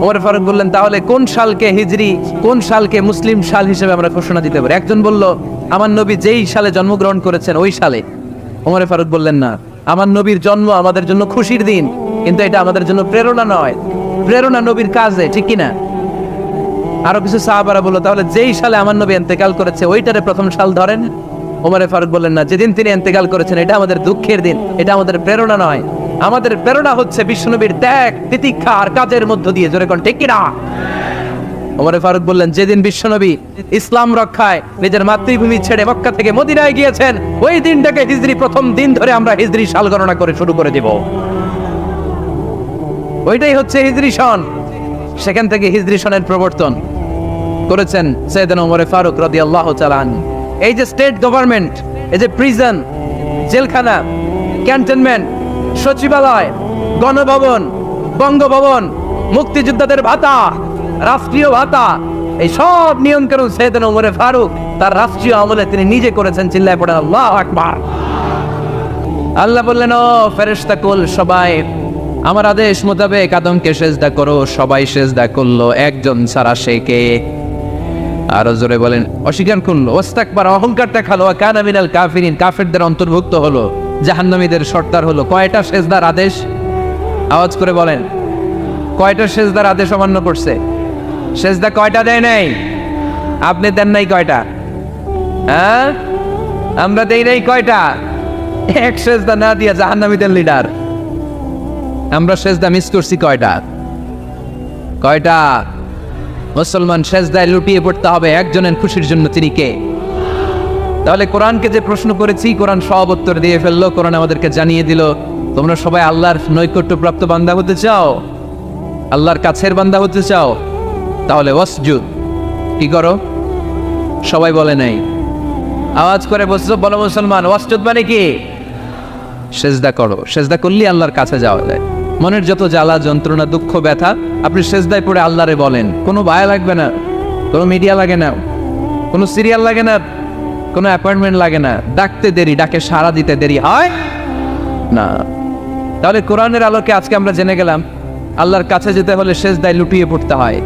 ওমর ফারুক বললেন, তাহলে কোন সালকে হিজরি, কোন সালকে মুসলিম সাল হিসেবে আমরা ঘোষণা দিতে পারি? একজন বলল, আমার নবী যেই সালে জন্মগ্রহণ করেছেন ওই সালে। ওমর ফারুক বললেন, না, আমার নবীর জন্ম আমাদের জন্য খুশির দিন, কিন্তু এটা আমাদের জন্য প্রেরণা নয়। প্রেরণা নবীর কাজে, ঠিক কিনা? আরো কিছু সাহাবারা বলল, তাহলে যেই সালে আমার নবী ইন্তেকাল করেছে ওইটারে প্রথম সাল ধরেন। ওমর ফারুক বললেন, না, যেদিন তিনি ইন্তেকাল করেছেন এটা আমাদের দুঃখের দিন, এটা আমাদের প্রেরণা নয়। আমাদের প্রেরণা হচ্ছে বিশ্বনবীর ত্যাগ, তিতিক্ষা আর কাজের মধ্য দিয়ে। জোরে কোন ঠিক কিনা? ওমর ফারুক বললেন, যেদিন বিশ্বনবী ইসলাম রক্ষায় নিজের মাতৃভূমি ছেড়ে মক্কা থেকে মদিনায় গিয়েছেন ওই দিনটাকে হিজরি প্রথম দিন ধরে আমরা হিজরি সাল গণনা করে শুরু করে দিব। ওইটাই হচ্ছে হিজরি সন। সেখান থেকে হিজরি সনের প্রবর্তন করেছেন সাইয়েদনা ওমর ফারুক রাদিয়াল্লাহু তাআলা আনহু। এই যে স্টেট গভর্নমেন্ট, এই যে প্রিজন, জেলখানা, ক্যান্টনমেন্ট, সচিবালয়, গণভবন, বঙ্গভবন, মুক্তিযোদ্ধাদের ভাতা, রাষ্ট্রীয় ভাতা, এই সব নিয়ন্ত্রণ সাইয়েদনা ওমর ফারুক তার রাষ্ট্রীয় আমলে তিনি নিজে করেছেন। চিল্লায় পড়েন আল্লাহু আকবার। আল্লাহ বললেন, ও ফেরেশতা কুল সবাই আমার আদেশ মোতাবেক আদমকে সেজদা করো। সবাই সেজদা করলো, একজন ছাড়া, সে কে? আরো জোরে বলেন, অস্বীকার করলো, ওয়াস্তাকবার, অহংকার দেখালো, ওয়া কানা মিনাল কাফিরিন, কাফেরদের অন্তর্ভুক্ত হলো, জাহান্নামীদের সর্দার হলো। কয়টা সেজদার আদেশ? আওয়াজ করে বলেন, কয়টা সেজদার আদেশ অমান্য করছে? সেজদা কয়টা দেয় নাই? আপনি দেন নাই কয়টা? হ্যাঁ, আমরা দেই নাই কয়টা? এক সেজদা না দিয়া জাহান্নামীদের লিডার। আমরা সেজদা মিস করছি কয়টা? কয়টা? মুসলমান সেজদায় লুটিয়ে পড়তে হবে একজনের খুশির জন্য, তিনি কে? তাহলে কোরআনকে যে প্রশ্ন করেছি, কোরআন সব উত্তর দিয়ে ফেললো। কোরআন আমাদেরকে জানিয়ে দিল, তোমরা সবাই আল্লাহর নৈকট্যপ্রাপ্ত বান্দা হতে চাও, আল্লাহর কাছের বান্দা হতে চাও, তাহলে ওয়াসজুদ, কি করো? সবাই বলে নাই, আওয়াজ করে বলো মুসলমান, ওয়াসজুদ মানে কি? সেজদা করো। সেজদা করলে আল্লাহর কাছে যাওয়া যায়। মনের যত জ্বালা যন্ত্রণা দুঃখ ব্যথা আপনি সেজদায় পড়ে আল্লাহরে বলেন। কোনো ভায়া লাগবে না, কোনো মিডিয়া লাগে না, কোনো সিরিয়াল লাগে না, কোনো অ্যাপয়েন্টমেন্ট লাগে না, ডাকতে দেরি, ডাকে সাড়া দিতে দেরি হয় না। তাহলে কোরআনের আলোকে আজকে আমরা জেনে গেলাম আল্লাহর কাছে যেতে হলে সেজদায় লুটিয়ে পড়তে হয়।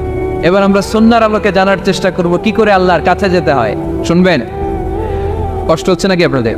এবার আমরা সুন্নাহর আলোকে জানার চেষ্টা করব কি করে আল্লাহর কাছে যেতে হয়। শুনবেন? কষ্ট হচ্ছে নাকি আপনাদের?